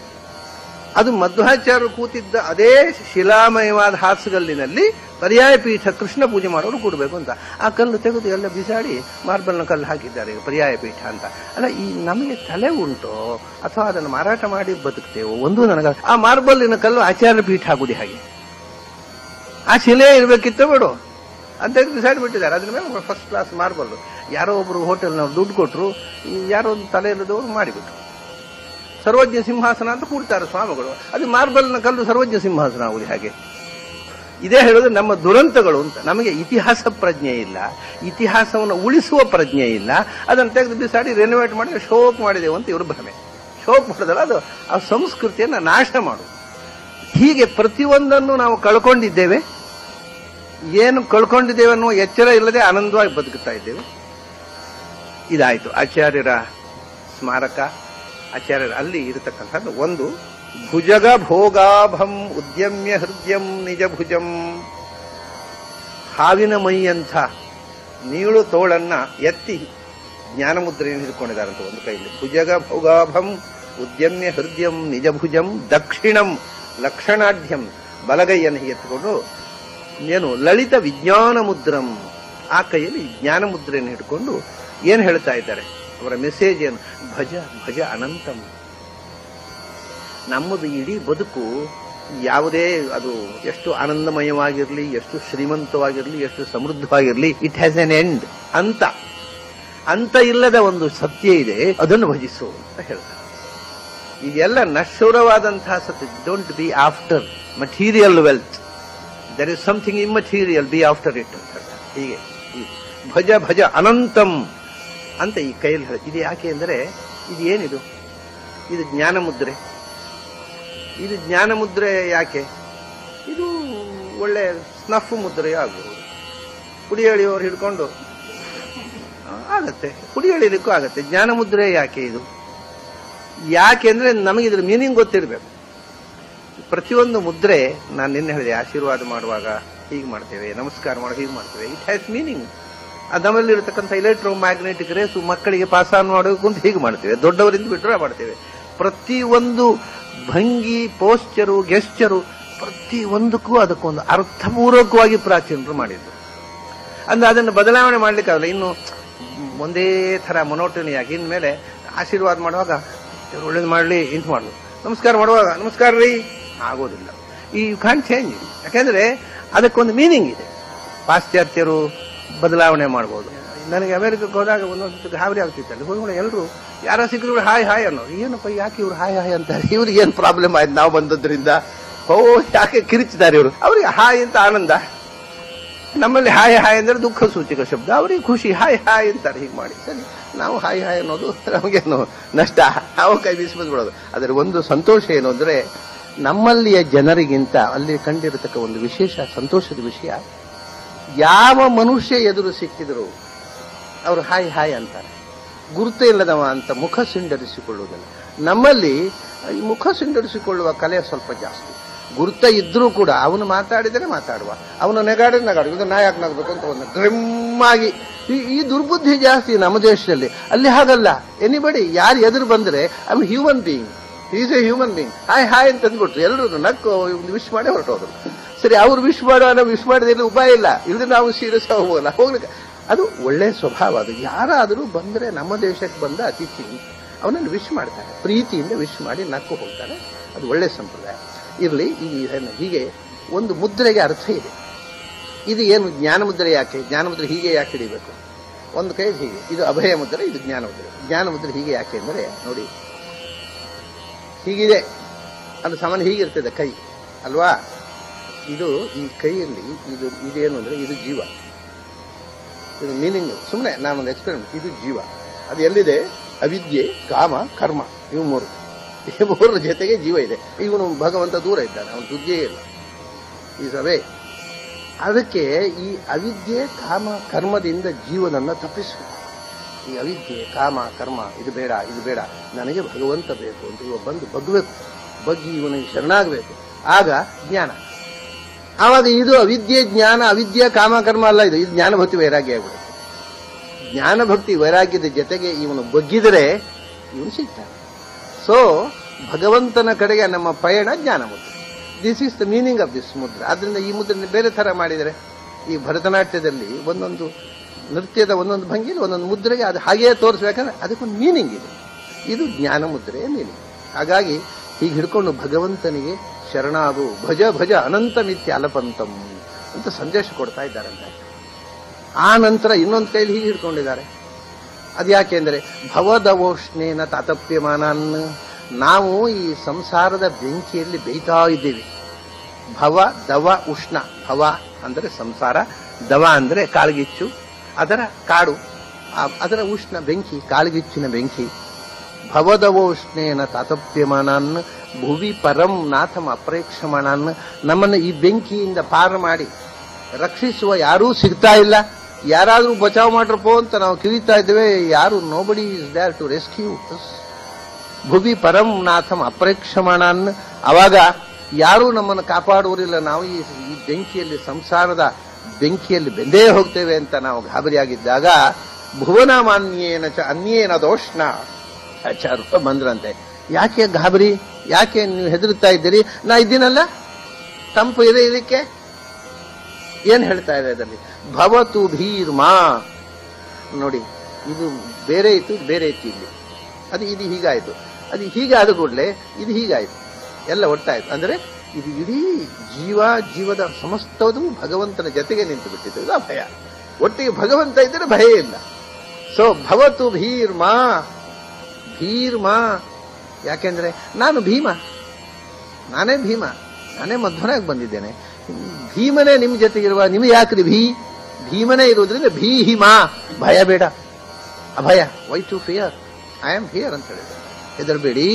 ಅದು ಮಧ್ವಾಚಾರ್ಯರು ಕೂತಿದ್ದ ಅದೇ ಶಿಲಾಮಯವಾದ ಹಾಸುಗಲ್ಲಿನಲ್ಲಿ ಪರ್ಯಾಯ ಪೀಠ ಕೃಷ್ಣ ಪೂಜೆ ಮಾಡೋರು ಕೂಡಬೇಕು ಅಂತ. ಆ ಕಲ್ಲು ತೆಗೆದು ಎಲ್ಲ ಬಿಸಾಡಿ ಮಾರ್ಬಲ್ನ ಕಲ್ಲು ಹಾಕಿದ್ದಾರೆ ಪರ್ಯಾಯ ಪೀಠ ಅಂತ. ಅಲ್ಲ, ಈ ನಮಗೆ ತಲೆ ಉಂಟೋ ಅಥವಾ ಅದನ್ನು ಮಾರಾಟ ಮಾಡಿ ಬದುಕ್ತೇವೋ ಒಂದು ನನಗ. ಆ ಮಾರ್ಬಲ್ಲಿನ ಕಲ್ಲು ಆಚಾರ್ಯ ಪೀಠ ಆಗುದೇ ಹಾಗೆ, ಆ ಶಿಲೆ ಇರ್ಬೇಕಿತ್ತು ಬಿಡು ಅಂತ ಬಿಸಾಡಿ ಬಿಟ್ಟಿದ್ದಾರೆ. ಅದ್ರ ಮೇಲೆ ಫಸ್ಟ್ ಕ್ಲಾಸ್ ಮಾರ್ಬಲ್ ಯಾರೋ ಒಬ್ರು ಹೋಟೆಲ್ನವ್ರು ದುಡ್ಡು ಕೊಟ್ಟರು, ಯಾರೋ ಒಂದು ತಲೆ ಇಲ್ಲದವರು ಮಾಡಿಬಿಟ್ರು. ಸರ್ವಜ್ಞ ಸಿಂಹಾಸನ ಅಂತ ಕೂಡ್ತಾರೆ ಸ್ವಾಮಿಗಳು, ಅದು ಮಾರ್ಬಲ್ನ ಕಲ್ಲು ಸರ್ವಜ್ಞ ಸಿಂಹಾಸನ ಆಗುದು ಹಾಗೆ. ಇದೇ ಹೇಳೋದು ನಮ್ಮ ದುರಂತಗಳು ಅಂತ. ನಮಗೆ ಇತಿಹಾಸ ಪ್ರಜ್ಞೆ ಇಲ್ಲ, ಇತಿಹಾಸವನ್ನು ಉಳಿಸುವ ಪ್ರಜ್ಞೆ ಇಲ್ಲ. ಅದನ್ನು ತೆಗೆದು ಬಿಸಾಡಿ ರೆನೋವೇಟ್ ಮಾಡಿ ಶೋಕ್ ಮಾಡಿದೆವು ಅಂತ ಇವರು ಭ್ರಮೆ. ಶೋಕ್ ಮಾಡೋದಲ್ಲ, ಅದು ಆ ಸಂಸ್ಕೃತಿಯನ್ನು ನಾಶ ಮಾಡುದು. ಹೀಗೆ ಪ್ರತಿಯೊಂದನ್ನು ನಾವು ಕಳ್ಕೊಂಡಿದ್ದೇವೆ. ಏನು ಕಳ್ಕೊಂಡಿದ್ದೇವೆ ಅನ್ನುವ ಎಚ್ಚರ ಇಲ್ಲದೆ ಆನಂದವಾಗಿ ಬದುಕುತ್ತಾ ಇದ್ದೇವೆ. ಇದಾಯ್ತು ಆಚಾರ್ಯರ ಸ್ಮಾರಕ, ಆಚಾರ್ಯರ ಅಲ್ಲಿ ಇರತಕ್ಕಂಥದ್ದು ಒಂದು. ಭುಜಗ ಭೋಗಾಭಂ ಉದ್ಯಮ್ಯ ಹೃದಯಂ ನಿಜ ಭುಜಂ. ಹಾವಿನ ಮೈಯಂಥ ನೀಳು ತೋಳನ್ನ ಎತ್ತಿ ಜ್ಞಾನಮುದ್ರೆಯನ್ನು ಹಿಡ್ಕೊಂಡಿದ್ದಾರಂತ ಒಂದು ಕೈಯಲ್ಲಿ. ಭುಜಗ ಭೋಗಾಭಂ ಉದ್ಯಮ್ಯ ಹೃದಯಂ ನಿಜ ಭುಜಂ ದಕ್ಷಿಣಂ ಲಕ್ಷಣಾಢ್ಯಂ, ಬಲಗೈಯನ್ನು ಎತ್ತಿಕೊಂಡು ಏನು ಲಲಿತ ವಿಜ್ಞಾನ ಮುದ್ರಂ, ಆ ಕೈಯಲ್ಲಿ ಜ್ಞಾನ ಮುದ್ರೆಯನ್ನು ಹಿಡ್ಕೊಂಡು ಏನು ಹೇಳ್ತಾ ಇದ್ದಾರೆ, ಅವರ ಮೆಸೇಜ್ ಏನು, ಭಜ ಭಜ ಅನಂತಂ. ನಮ್ಮದು ಇಡೀ ಬದುಕು ಯಾವುದೇ ಅದು ಎಷ್ಟು ಆನಂದಮಯವಾಗಿರಲಿ, ಎಷ್ಟು ಶ್ರೀಮಂತವಾಗಿರಲಿ, ಎಷ್ಟು ಸಮೃದ್ಧವಾಗಿರಲಿ, ಇಟ್ ಹ್ಯಾಸ್ ಎನ್ ಎಂಡ್. ಅಂತ ಇಲ್ಲದ ಒಂದು ಸತ್ಯ ಇದೆ, ಅದನ್ನು ಭಜಿಸು ಅಂತ ಹೇಳ್ತಾರೆ. ಇದೆಲ್ಲ ನಶ್ವರವಾದಂತಹ ಸತ್ಯ. Don't be after material wealth, there is something immaterial, be after it ಅಂತ ಹೇಳ್ತಾರೆ. ಹೀಗೆ ಭಜ ಭಜ ಅನಂತಂ ಅಂತ ಈ ಕೈಯಲ್ಲಿ ಹೇಳಿ. ಇದು ಯಾಕೆ ಅಂದರೆ ಇದು ಏನಿದು, ಇದು ಜ್ಞಾನ ಮುದ್ರೆ. ಇದು ಜ್ಞಾನ ಮುದ್ರೆ ಯಾಕೆ? ಇದು ಒಳ್ಳೆ ಸ್ನಫ್ ಮುದ್ರೆ ಆಗಬಹುದು. ಪುಡಿ ಎಳೆಯೋರು ಹಿಡ್ಕೊಂಡು ಆಗತ್ತೆ, ಪುಡಿ ಎಳಿಲಿಕ್ಕೂ ಆಗತ್ತೆ. ಜ್ಞಾನ ಮುದ್ರೆ ಯಾಕೆ ಇದು? ಯಾಕೆಂದ್ರೆ ನಮಗೆ ಇದ್ರ ಮೀನಿಂಗ್ ಗೊತ್ತಿರಬೇಕು. ಪ್ರತಿಯೊಂದು ಮುದ್ರೆ, ನಾನು ನಿನ್ನೆ ಹೇಳಿದೆ, ಆಶೀರ್ವಾದ ಮಾಡುವಾಗ ಹೀಗೆ ಮಾಡ್ತೇವೆ, ನಮಸ್ಕಾರ ಮಾಡುವಾಗ ಹೀಗೆ ಮಾಡ್ತೇವೆ. It has meaning. ಅದರಲ್ಲಿ ಇರತಕ್ಕಂಥ ಎಲೆಕ್ಟ್ರೋ ಮ್ಯಾಗ್ನೆಟಿಕ್ ರೇಸು ಮಕ್ಕಳಿಗೆ ಪಾಸ್ ಆನ್ ಮಾಡೋಕೆ ಅಂತ ಹೀಗೆ ಮಾಡ್ತೇವೆ, ದೊಡ್ಡವರಿಂದ ಬಿಟ್ಟರೆ ಮಾಡ್ತೇವೆ. ಪ್ರತಿಯೊಂದು ಭಂಗಿ, ಪೋಸ್ಚರು, ಗೆಸ್ಚರು, ಪ್ರತಿಯೊಂದಕ್ಕೂ ಅದಕ್ಕೊಂದು ಅರ್ಥಪೂರ್ವಕವಾಗಿ ಪ್ರಾಚೀನರು ಮಾಡಿದ್ರು. ಅಂದ್ರೆ ಅದನ್ನು ಬದಲಾವಣೆ ಮಾಡ್ಲಿಕ್ಕಾಗಲ್ಲ. ಇನ್ನು ಒಂದೇ ಥರ ಮೊನೋಟನಿಯಾಗಿ ಇನ್ಮೇಲೆ ಆಶೀರ್ವಾದ ಮಾಡುವಾಗ ಒಳ್ಳೇದು ಮಾಡಲಿ ಇಂತ ಮಾಡುದು, ನಮಸ್ಕಾರ ಮಾಡುವಾಗ ನಮಸ್ಕಾರ ರೀ ಆಗೋದಿಲ್ಲ. ಈ ಕಾಂಟ್ ಚೇಂಜ್. ಯಾಕೆಂದ್ರೆ ಅದಕ್ಕೊಂದು ಮೀನಿಂಗ್ ಇದೆ. ಪಾಶ್ಚಾತ್ಯರು ಬದಲಾವಣೆ ಮಾಡ್ಬೋದು. ನನಗೆ ಅಮೆರಿಕಕ್ಕೆ ಹೋದಾಗ ಒಂದೊಂದು ಗಾಬರಿ ಆಗ್ತಿತ್ತು. ಅಲ್ಲಿ ಹೋಗಿ ಎಲ್ಲರೂ ಯಾರೋ ಸಿಕ್ಕರು ಹಾಯ್ ಹಾಯ್ ಅನ್ನೋರು. ಏನಪ್ಪ ಯಾಕೆ ಇವ್ರು ಹಾಯ್ ಹಾಯ್ ಅಂತಾರೆ? ಇವ್ರಿಗೆ ಏನು ಪ್ರಾಬ್ಲಮ್ ಆಯ್ತು ನಾವು ಬಂದದ್ರಿಂದ? ಯಾಕೆ ಕಿರಿಚಿದ್ದಾರೆ ಇವರು? ಅವ್ರಿಗೆ ಹಾಯ್ ಅಂತ ಆನಂದ. ನಮ್ಮಲ್ಲಿ ಹಾಯ್ ಹಾಯ್ ಅಂದ್ರೆ ದುಃಖ ಸೂಚಕ ಶಬ್ದ, ಅವ್ರಿಗೆ ಖುಷಿ, ಹಾಯ್ ಹಾಯ್ ಅಂತಾರೆ. ಹೀಗೆ ಮಾಡಿ ಸರಿ, ನಾವು ಹಾಯ್ ಹಾಯ್ ಅನ್ನೋದು ನಮಗೇನು ನಷ್ಟ, ನಾವು ಕೈ ಬೀಸ್ಬೋದು ಬಿಡೋದು. ಅದರ ಒಂದು ಸಂತೋಷ ಏನು ಅಂದ್ರೆ, ನಮ್ಮಲ್ಲಿಯ ಜನರಿಗಿಂತ ಅಲ್ಲಿ ಕಂಡಿರತಕ್ಕ ಒಂದು ವಿಶೇಷ ಸಂತೋಷದ ವಿಷಯ, ಯಾವ ಮನುಷ್ಯ ಎದುರು ಸಿಕ್ಕಿದ್ರು ಅವರು ಹಾಯ್ ಹಾಯ್ ಅಂತಾರೆ. ಗುರುತೇ ಇಲ್ಲದವ ಅಂತ ಮುಖ ಸಿಂಡರಿಸಿಕೊಳ್ಳುವುದಿಲ್ಲ. ನಮ್ಮಲ್ಲಿ ಈ ಮುಖ ಸಿಂಡರಿಸಿಕೊಳ್ಳುವ ಕಲೆ ಸ್ವಲ್ಪ ಜಾಸ್ತಿ. ಗುರುತ ಇದ್ರೂ ಕೂಡ ಅವನು ಮಾತಾಡಿದರೆ ಮಾತಾಡುವ, ಅವನು ನೆಗಾಡಿದ್ರೆ ನಗಾಡುವ. ಇದು ನಾ ಯಾಕೆ ನಗಬೇಕು ಅಂತ ಒಂದು ಡ್ರಿಮ್ಮಾಗಿ ಈ ದುರ್ಬುದ್ಧಿ ಜಾಸ್ತಿ ನಮ್ಮ ದೇಶದಲ್ಲಿ. ಅಲ್ಲಿ ಹಾಗಲ್ಲ. ಎನಿಬಡಿ ಯಾರು ಎದುರು ಬಂದ್ರೆ ಅವ್ನು human being, is A human being. Hi ಅಂತ ಅಂದ್ಬಿಟ್ರು, ಎಲ್ಲರೂ ನಕ್ಕು ವಿಶ್ ಮಾಡಿ ಹೊರಟೋದ್ರು. ಸರಿ, ಅವ್ರು ವಿಶ್ ಮಾಡುವ, ನಾವು ವಿಶ್ ಮಾಡಿದ್ರೆ ಉಪಾಯ ಇಲ್ಲ, ಇಲ್ಲದೆ ನಾವು ಸೀರಿಯಸ್ ಹೋಗಲ್ಲ, ಹೋಗ್ಲಿಕ್ಕೆ. ಅದು ಒಳ್ಳೆ ಸ್ವಭಾವ. ಅದು ಯಾರಾದರೂ ಬಂದ್ರೆ ನಮ್ಮ ದೇಶಕ್ಕೆ ಬಂದ ಅತಿಥಿ ಅವನನ್ನು ವಿಶ್ ಮಾಡ್ತಾರೆ, ಪ್ರೀತಿಯಿಂದ ವಿಶ್ ಮಾಡಿ ನಕ್ಕು ಹೋಗ್ತಾರೆ. ಅದು ಒಳ್ಳೆ ಸಂಪ್ರದಾಯ ಇರಲಿ. ಹೀಗೆ ಒಂದು ಮುದ್ರೆಗೆ ಅರ್ಥ ಇದೆ. ಇದು ಏನು ಜ್ಞಾನ ಮುದ್ರೆ? ಯಾಕೆ ಜ್ಞಾನ ಮುದ್ರೆ ಹೀಗೆ ಯಾಕೆ ಹಿಡಿಬೇಕು? ಒಂದು ಕೈ ಹೀಗೆ, ಇದು ಅಭಯ ಮುದ್ರೆ, ಇದು ಜ್ಞಾನ ಮುದ್ರೆ. ಜ್ಞಾನ ಮುದ್ರೆ ಹೀಗೆ ಯಾಕೆ ಅಂದರೆ ನೋಡಿ, ಹೀಗಿದೆ ಅದು ಸಾಮಾನ್ಯ ಹೀಗಿರ್ತದೆ ಕೈ ಅಲ್ವಾ? ಇದು ಈ ಕೈಯಲ್ಲಿ ಇದೇನು ಅಂದ್ರೆ ಇದು ಜೀವ, ಇದು ಮೀನಿಂಗ್. ಸುಮ್ಮನೆ ನಾನೊಂದು ಎಕ್ಸ್ಪೆರಿಮೆಂಟ್. ಇದು ಜೀವ, ಅದು ಎಲ್ಲಿದೆ? ಅವಿದ್ಯೆ, ಕಾಮ, ಕರ್ಮ, ಇವು ಮೂರು. ಈ ಮೂರರ ಜೊತೆಗೆ ಜೀವ ಇದೆ. ಇವನು ಭಗವಂತ ದೂರ ಇದ್ದಾನೆ, ಅವನು ಸುದ್ದಿಯೇ ಇಲ್ಲ, ಈ ಸಭೆ. ಅದಕ್ಕೆ ಈ ಅವಿದ್ಯೆ, ಕಾಮ, ಕರ್ಮದಿಂದ ಜೀವನನ್ನ ತಪ್ಪಿಸಬೇಕು. ಈ ಅವಿದ್ಯೆ, ಕಾಮ, ಕರ್ಮ, ಇದು ಬೇಡ, ಇದು ಬೇಡ, ನನಗೆ ಭಗವಂತ ಬೇಕು ಅಂತ ಇವ ಬಂದು ಬಗ್ಬೇಕು, ಬಗ್ಗಿ ಇವನಿಗೆ ಶರಣಾಗಬೇಕು. ಆಗ ಜ್ಞಾನ. ಆವಾಗ ಇದು ಅವಿದ್ಯೆ, ಜ್ಞಾನ, ಅವಿದ್ಯೆ, ಕಾಮ, ಕರ್ಮ ಅಲ್ಲ, ಇದು ಜ್ಞಾನ ಭಕ್ತಿ ವೈರಾಗ್ಯ ಆಗ್ಬಿಡುತ್ತೆ. ಜ್ಞಾನ ಭಕ್ತಿ ವೈರಾಗ್ಯದ ಜೊತೆಗೆ ಇವನು ಬಗ್ಗಿದರೆ ಇವನು ಸಿಗ್ತಾನೆ. ಸೊ ಭಗವಂತನ ಕಡೆಗೆ ನಮ್ಮ ಪಯಣ ಜ್ಞಾನ ಮುದ್ರೆ. This is the meaning of this ಮುದ್ರೆ. ಆದ್ರಿಂದ ಈ ಮುದ್ರೆ ಬೇರೆ ತರ ಮಾಡಿದರೆ, ಈ ಭರತನಾಟ್ಯದಲ್ಲಿ ಒಂದೊಂದು ನೃತ್ಯದ ಒಂದೊಂದು ಭಂಗಿಲಿ ಒಂದೊಂದು ಮುದ್ರೆಗೆ ಅದು ಹಾಗೆಯೇ ತೋರಿಸ್ಬೇಕಂದ್ರೆ ಅದಕ್ಕೊಂದು ಮೀನಿಂಗ್ ಇದೆ. ಇದು ಜ್ಞಾನ ಮುದ್ರೆಯ ಮೀನಿಂಗ್. ಹಾಗಾಗಿ ಹೀಗೆ ಹಿಡ್ಕೊಂಡು ಭಗವಂತನಿಗೆ ಶರಣಾಗು, ಭಜ ಭಜ ಅನಂತ ಮಿಥ್ಯ ಅಲಪಂತಂ ಅಂತ ಸಂದೇಶ ಕೊಡ್ತಾ ಇದ್ದಾರಂತೆ. ಆ ನಂತರ ಇನ್ನೊಂದು ಕೈಲಿ ಹೀಗೆ ಹಿಡ್ಕೊಂಡಿದ್ದಾರೆ. ಅದ್ಯಾಕೆಂದ್ರೆ ಭವದವೋಷ್ಣೇನ ತಾತಪ್ಯಮಾನನ್, ನಾವು ಈ ಸಂಸಾರದ ಬೆಂಕಿಯಲ್ಲಿ ಬೇಯ್ತಾ ಇದ್ದೀವಿ. ಭವ ದವ ಉಷ್ಣ. ಭವ ಅಂದರೆ ಸಂಸಾರ, ದವ ಅಂದರೆ ಕಾಳ್ಗಿಚ್ಚು, ಅದರ ಕಾಡು, ಅದರ ಉಷ್ಣ ಬೆಂಕಿ, ಕಾಳ್ಗಿಚ್ಚಿನ ಬೆಂಕಿ. ಭವದವೋಷ್ಣೇನ ತಾತಪ್ಯಮಾನನ್ ಭುವಿ ಪರಂ ನಾಥಂ ಅಪ್ರೇಕ್ಷಮಾಣನ್, ನಮ್ಮನ್ನು ಈ ಬೆಂಕಿಯಿಂದ ಪಾರು ಮಾಡಿ ರಕ್ಷಿಸುವ ಯಾರೂ ಸಿಗ್ತಾ ಇಲ್ಲ. ಯಾರಾದ್ರೂ ಬಚಾವ್ ಮಾಡ್ರಪ್ಪೋ ಅಂತ ನಾವು ಕಿವಿತಾ ಇದ್ದೇವೆ, ಯಾರು nobody is there to rescue us. ಭುವಿ ಪರಂ ನಾಥಂ ಅಪ್ರೇಕ್ಷಮಾಣನ್, ಅವಾಗ ಯಾರೂ ನಮ್ಮನ್ನು ಕಾಪಾಡುವರಿಲ್ಲ. ನಾವು ಈ ಬೆಂಕಿಯಲ್ಲಿ, ಸಂಸಾರದ ಬೆಂಕಿಯಲ್ಲಿ ಬೆಂದೇ ಹೋಗ್ತೇವೆ ಅಂತ ನಾವು ಗಾಬರಿಯಾಗಿದ್ದಾಗ ಭುವನ ಮಾನ್ಯೇನ ಚ ಅನ್ಯೇನ ದೋಷ್ಣ ಆಚಾರ್ಯ ಬಂದ್ರಂತೆ. ಯಾಕೆ ಗಾಬರಿ, ಯಾಕೆ ನೀವು ಹೆದರುತ್ತಾ ಇದ್ದೀರಿ? ನಾ ಇದ್ದೀನಲ್ಲ, ತಂಪು ಇದೆ. ಇದಕ್ಕೆ ಏನ್ ಹೇಳ್ತಾ ಇದೆ ಅದರಲ್ಲಿ? ಭವತು ಭೀರ್ಮಾ. ನೋಡಿ, ಇದು ಬೇರೆ ಇತ್ತು, ಬೇರೆ ಇತ್ತು ಇಲ್ಲಿ. ಇದು ಹೀಗಾಯ್ತು, ಅದು ಹೀಗಾದ ಕೂಡಲೇ ಇದು ಹೀಗಾಯ್ತು, ಎಲ್ಲ ಒಟ್ಟಾಯ್ತು. ಅಂದ್ರೆ ಇದು ಇಡೀ ಜೀವದ ಸಮಸ್ತವೂ ಭಗವಂತನ ಜೊತೆಗೆ ನಿಂತು ಬಿಟ್ಟಿತ್ತು. ಇದು ಭಯ. ಒಟ್ಟಿಗೆ ಭಗವಂತ ಇದ್ದರೆ ಭಯ ಇಲ್ಲ. ಸೊ ಭವತು ಭೀರ್ಮಾ. ಭೀರ್ಮಾ ಯಾಕೆಂದ್ರೆ ನಾನು ಭೀಮ, ನಾನೇ ಭೀಮ, ನಾನೇ ಮಧ್ವನಾಗಿ ಬಂದಿದ್ದೇನೆ. ಭೀಮನೇ ನಿಮ್ ಜೊತೆಗಿರುವ, ನಿಮಗೆ ಯಾಕ್ರಿ ಭೀಮನೇ ಇರುವುದರಿಂದ ಭೀಹಿಮಾ, ಭಯ ಬೇಡ, ಅಭಯ. Why to fear, I am here ಅಂತ ಹೇಳಿದೆ. ಹೆದರಬೇಡಿ,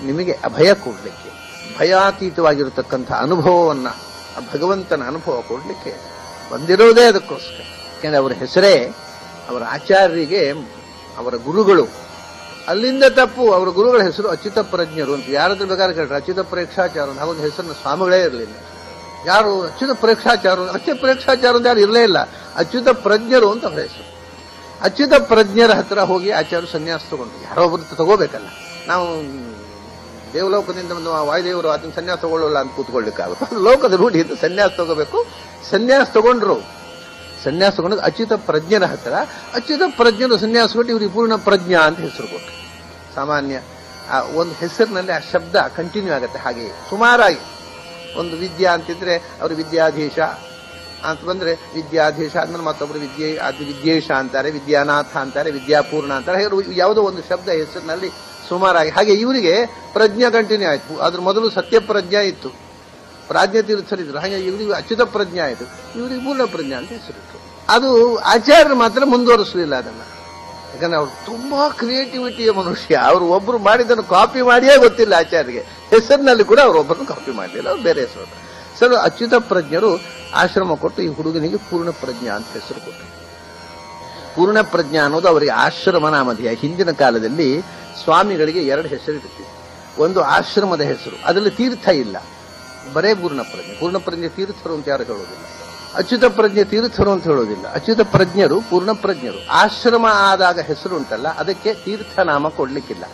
ನಿಮಗೆ ಅಭಯ ಕೊಡ್ಲಿಕ್ಕೆ, ಭಯಾತೀತವಾಗಿರತಕ್ಕಂಥ ಅನುಭವವನ್ನ, ಭಗವಂತನ ಅನುಭವ ಕೊಡ್ಲಿಕ್ಕೆ ಬಂದಿರೋದೇ ಅದಕ್ಕೋಸ್ಕರ. ಯಾಕೆಂದ್ರೆ ಅವರ ಹೆಸರೇ, ಅವರ ಆಚಾರ್ಯರಿಗೆ ಅವರ ಗುರುಗಳು, ಅಲ್ಲಿಂದ ತಪ್ಪು. ಅವರ ಗುರುಗಳ ಹೆಸರು ಅಚ್ಯುತ ಪ್ರಜ್ಞರು ಅಂತ. ಯಾರಾದ್ರೂ ಬೇಕಾದ್ರೆ ಕೇಳ್ರೆ ಅಚ್ಯುತ ಪ್ರೇಕ್ಷಾಚಾರ್ಯ ಹಾಗೊಂದು ಹೆಸರನ್ನ ಸ್ವಾಮಿಗಳೇ ಇರಲಿಲ್ಲ. ಯಾರು ಅಚ್ಯುತ ಪ್ರೇಕ್ಷಾಚಾರ್ಯ, ಪ್ರೇಕ್ಷಾಚಾರ್ಯ ಅಂತ ಯಾರು ಇರಲೇ ಇಲ್ಲ. ಅಚ್ಯುತ ಪ್ರಜ್ಞರು ಅಂತ ಅವರ ಹೆಸರು. ಅಚ್ಯುತ ಪ್ರಜ್ಞರ ಹತ್ರ ಹೋಗಿ ಆಚಾರ್ಯ ಸನ್ಯಾಸ ತಗೊಂಡು, ಯಾರೋ ಒಬ್ಬರು ತಗೋಬೇಕಲ್ಲ. ನಾವು ದೇವಲೋಕದಿಂದ ಒಂದು ವಾಯುದೇವರು ಅದನ್ನ ಸನ್ಯಾಸ ತಗೊಳ್ಳಲ್ಲ ಅಂತ ಕೂತ್ಕೊಳ್ಳಿಕ್ಕಾಗುತ್ತೆ. ಲೋಕದ ರೂಢಿ ಅಂತ ಸನ್ಯಾಸ ತಗೋಬೇಕು. ಸನ್ಯಾಸ ತಗೊಂಡ್ರು. ಸನ್ಯಾಸ ತಗೊಂಡು ಅಚ್ಯುತ ಪ್ರಜ್ಞರ ಹತ್ರ. ಅಚ್ಯುತ ಪ್ರಜ್ಞರು ಸನ್ಯಾಸ ಕೊಟ್ಟು ಇವ್ರಿಗೆ ಪೂರ್ಣ ಪ್ರಜ್ಞಾ ಅಂತ ಹೆಸರು ಕೊಟ್ಟರು. ಸಾಮಾನ್ಯ ಒಂದು ಹೆಸರಿನಲ್ಲಿ ಆ ಶಬ್ದ ಕಂಟಿನ್ಯೂ ಆಗುತ್ತೆ. ಹಾಗೆಯೇ ಸುಮಾರಾಗಿ ಒಂದು ವಿದ್ಯಾ ಅಂತಿದ್ರೆ ಅವರು ವಿದ್ಯಾಧೀಶ ಅಂತ ಬಂದ್ರೆ ವಿದ್ಯಾಧೀಶ ಆದ್ಮೇಲೆ ಮತ್ತೊಬ್ರು ವಿದ್ಯೇಶ ಅಂತಾರೆ, ವಿದ್ಯಾನಾಥ ಅಂತಾರೆ, ವಿದ್ಯಾಪೂರ್ಣ ಅಂತಾರೆ. ಯಾವುದೋ ಒಂದು ಶಬ್ದ ಹೆಸರಿನಲ್ಲಿ ಸುಮಾರಾಗಿ. ಹಾಗೆ ಇವರಿಗೆ ಪ್ರಜ್ಞಾ ಕಂಟಿನ್ಯೂ ಆಯ್ತು. ಅದ್ರ ಮೊದಲು ಸತ್ಯಪ್ರಜ್ಞಾ ಇತ್ತು, ಪ್ರಾಜ್ಞಾ ತೀರ್ಥರಿದ್ರು. ಹಾಗೆ ಇವರಿಗೆ ಅಚ್ಯುತ ಪ್ರಜ್ಞಾ ಆಯಿತು, ಇವರಿಗೆ ಪೂರ್ಣ ಪ್ರಜ್ಞಾ ಅಂತ ಹೆಸರಿತ್ತು. ಅದು ಆಚಾರ್ಯರು ಮಾತ್ರ ಮುಂದುವರಿಸಲಿಲ್ಲ ಅದನ್ನ. ಯಾಕಂದ್ರೆ ಅವ್ರು ತುಂಬಾ ಕ್ರಿಯೇಟಿವಿಟಿಯ ಮನುಷ್ಯ. ಅವರು ಒಬ್ರು ಮಾಡಿದ್ದನ್ನು ಕಾಪಿ ಮಾಡಿಯೇ ಗೊತ್ತಿಲ್ಲ ಆಚಾರ್ಯರಿಗೆ. ಹೆಸರಿನಲ್ಲಿ ಕೂಡ ಅವರೊಬ್ಬರನ್ನು ಕಾಪಿ ಮಾಡಲಿಲ್ಲ, ಅವ್ರು ಬೇರೆ ಹೆಸರು. ಸರ್, ಅಚ್ಯುತ ಪ್ರಜ್ಞರು ಆಶ್ರಮ ಕೊಟ್ಟು ಈ ಹುಡುಗನಿಗೆ ಪೂರ್ಣ ಪ್ರಜ್ಞಾ ಅಂತ ಹೆಸರು ಕೊಟ್ಟರು. ಪೂರ್ಣ ಪ್ರಜ್ಞಾ ಅನ್ನೋದು ಅವರಿಗೆ ಆಶ್ರಮ ನಾಮಧೇಯ. ಹಿಂದಿನ ಕಾಲದಲ್ಲಿ ಸ್ವಾಮಿಗಳಿಗೆ ಎರಡು ಹೆಸರು ಇರ್ತಿತ್ತು. ಒಂದು ಆಶ್ರಮದ ಹೆಸರು, ಅದರಲ್ಲಿ ತೀರ್ಥ ಇಲ್ಲ. ಬರೇ ಪೂರ್ಣಪ್ರಜ್ಞೆ ತೀರ್ಥರು ಅಂತ ಯಾರು ಹೇಳೋದಿಲ್ಲ. ಅಚ್ಯುತ ಪ್ರಜ್ಞೆ ತೀರ್ಥರು ಅಂತ ಹೇಳೋದಿಲ್ಲ. ಅಚ್ಯುತ ಪ್ರಜ್ಞರು ಪೂರ್ಣಪ್ರಜ್ಞರು. ಆಶ್ರಮ ಆದಾಗ ಹೆಸರು ಉಂಟಲ್ಲ, ಅದಕ್ಕೆ ತೀರ್ಥನಾಮ ಕೊಡ್ಲಿಕ್ಕಿಲ್ಲ.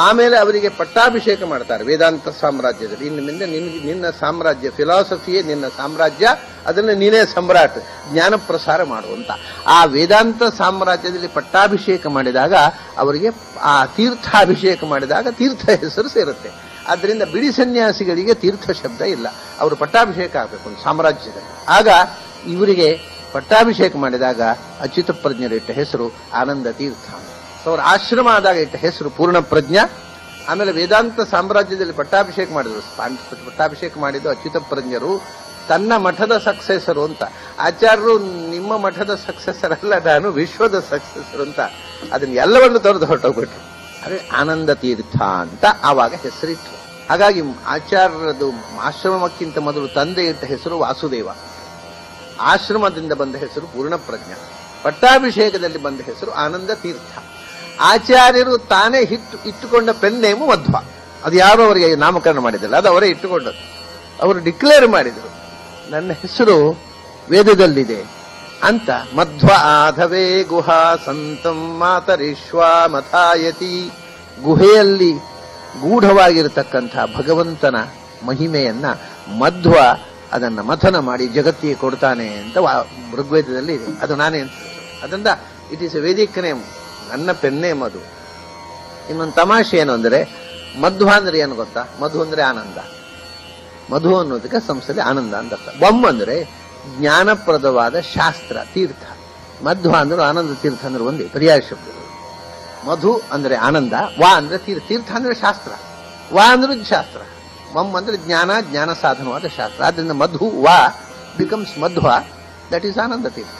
ಆಮೇಲೆ ಅವರಿಗೆ ಪಟ್ಟಾಭಿಷೇಕ ಮಾಡ್ತಾರೆ ವೇದಾಂತ ಸಾಮ್ರಾಜ್ಯದಲ್ಲಿ. ಇನ್ನು ಮುಂದೆ ನಿನ್ನ ಸಾಮ್ರಾಜ್ಯ, ಫಿಲಾಸಫಿಯೇ ನಿನ್ನ ಸಾಮ್ರಾಜ್ಯ, ಅದನ್ನು ನೀನೇ ಸಮ್ರಾಟ್, ಜ್ಞಾನ ಪ್ರಸಾರ ಮಾಡುವಂತ. ಆ ವೇದಾಂತ ಸಾಮ್ರಾಜ್ಯದಲ್ಲಿ ಪಟ್ಟಾಭಿಷೇಕ ಮಾಡಿದಾಗ ಅವರಿಗೆ, ಆ ತೀರ್ಥಾಭಿಷೇಕ ಮಾಡಿದಾಗ ತೀರ್ಥ ಹೆಸರು ಸೇರುತ್ತೆ. ಆದ್ದರಿಂದ ಬಿಡಿ ಸನ್ಯಾಸಿಗಳಿಗೆ ತೀರ್ಥ ಶಬ್ದ ಇಲ್ಲ. ಅವರು ಪಟ್ಟಾಭಿಷೇಕ ಆಗಬೇಕು ಒಂದು ಸಾಮ್ರಾಜ್ಯದಲ್ಲಿ. ಆಗ ಇವರಿಗೆ ಪಟ್ಟಾಭಿಷೇಕ ಮಾಡಿದಾಗ ಅಚ್ಯುತ ಪ್ರಜ್ಞರಿಟ್ಟ ಹೆಸರು ಆನಂದ ತೀರ್ಥ. ಅವರ ಆಶ್ರಮ ಆದಾಗ ಇಟ್ಟ ಹೆಸರು ಪೂರ್ಣ ಪ್ರಜ್ಞ. ಆಮೇಲೆ ವೇದಾಂತ ಸಾಮ್ರಾಜ್ಯದಲ್ಲಿ ಪಟ್ಟಾಭಿಷೇಕ ಮಾಡಿದ್ರು. ಪಟ್ಟಾಭಿಷೇಕ ಮಾಡಿದ್ದು ಅಚ್ಯುತ ಪ್ರಜ್ಞರು ತನ್ನ ಮಠದ ಸಕ್ಸೆಸರು ಅಂತ. ಆಚಾರ್ಯರು ನಿಮ್ಮ ಮಠದ ಸಕ್ಸೆಸರ್ ಅಲ್ಲ, ನಾನು ವಿಶ್ವದ ಸಕ್ಸೆಸರ್ ಅಂತ ಅದನ್ನ ಎಲ್ಲವನ್ನು ತೊರೆದು ಹೊರಟೋಗ್ಬಿಟ್ರು. ಅದೇ ಆನಂದ ತೀರ್ಥ ಅಂತ ಆವಾಗ ಹೆಸರಿಟ್ರು. ಹಾಗಾಗಿ ಆಚಾರ್ಯರದು ಆಶ್ರಮಕ್ಕಿಂತ ಮೊದಲು ತಂದೆ ಇಟ್ಟ ಹೆಸರು ವಾಸುದೇವ, ಆಶ್ರಮದಿಂದ ಬಂದ ಹೆಸರು ಪೂರ್ಣಪ್ರಜ್ಞ, ಪಟ್ಟಾಭಿಷೇಕದಲ್ಲಿ ಬಂದ ಹೆಸರು ಆನಂದ ತೀರ್ಥ. ಆಚಾರ್ಯರು ತಾನೇ ಇಟ್ಟುಕೊಂಡ ಪೆನ್ ನೇಮು ಮಧ್ವ. ಅದು ಯಾರು ಅವರಿಗೆ ನಾಮಕರಣ ಮಾಡಿದಿಲ್ಲ, ಅದು ಅವರೇ ಇಟ್ಟುಕೊಂಡದ್ದು. ಅವರು ಡಿಕ್ಲೇರ್ ಮಾಡಿದರು, ನನ್ನ ಹೆಸರು ವೇದದಲ್ಲಿದೆ ಅಂತ. ಮಧ್ವ ಆಧವೇ ಗುಹಾ ಸಂತಂ ಮಾತರಿಶ್ವಾ ಮಥಾಯತಿ. ಗುಹೆಯಲ್ಲಿ ಗೂಢವಾಗಿರತಕ್ಕಂಥ ಭಗವಂತನ ಮಹಿಮೆಯನ್ನ ಮಧ್ವ ಅದನ್ನ ಮಥನ ಮಾಡಿ ಜಗತ್ತಿಗೆ ಕೊಡ್ತಾನೆ ಅಂತ ಋಗ್ವೇದದಲ್ಲಿ ಇದೆ. ಅದು ನಾನೇ ಅಂತ. ಅದರಿಂದ it is A Vedic name, ನನ್ನ ಪೆನ್ನೇಮ್ ಅದು. ಇನ್ನೊಂದು ತಮಾಷೆ ಏನು ಅಂದ್ರೆ, ಮಧ್ವ ಅಂದ್ರೆ ಏನು ಗೊತ್ತಾ? ಮಧು ಅಂದ್ರೆ ಆನಂದ. ಮಧು ಅನ್ನೋದಕ್ಕೆ ಸಂಸ್ಥೆಯಲ್ಲಿ ಆನಂದ ಅಂತ ಅರ್ಥ. ಬೊಮ್ಮ ಅಂದ್ರೆ ಜ್ಞಾನಪ್ರದವಾದ ಶಾಸ್ತ್ರ ತೀರ್ಥ. ಮಧ್ವ ಅಂದ್ರೆ ಆನಂದ ತೀರ್ಥ ಅಂದ್ರೆ ಒಂದೇ ಪರ್ಯಾಯ ಶಬ್ದಗಳು. ಮಧು ಅಂದ್ರೆ ಆನಂದ, ವಾ ಅಂದ್ರೆ ತೀರ್ಥ. ತೀರ್ಥ ಅಂದ್ರೆ ಶಾಸ್ತ್ರ, ವಾ ಅಂದ್ರೆ ಶಾಸ್ತ್ರ, ಮಮ್ ಅಂದ್ರೆ ಜ್ಞಾನ ಸಾಧನವಾದ ಶಾಸ್ತ್ರ. ಆದ್ರಿಂದ ಮಧು ವಾ becomes Madhva, that is Ananda Tirtha.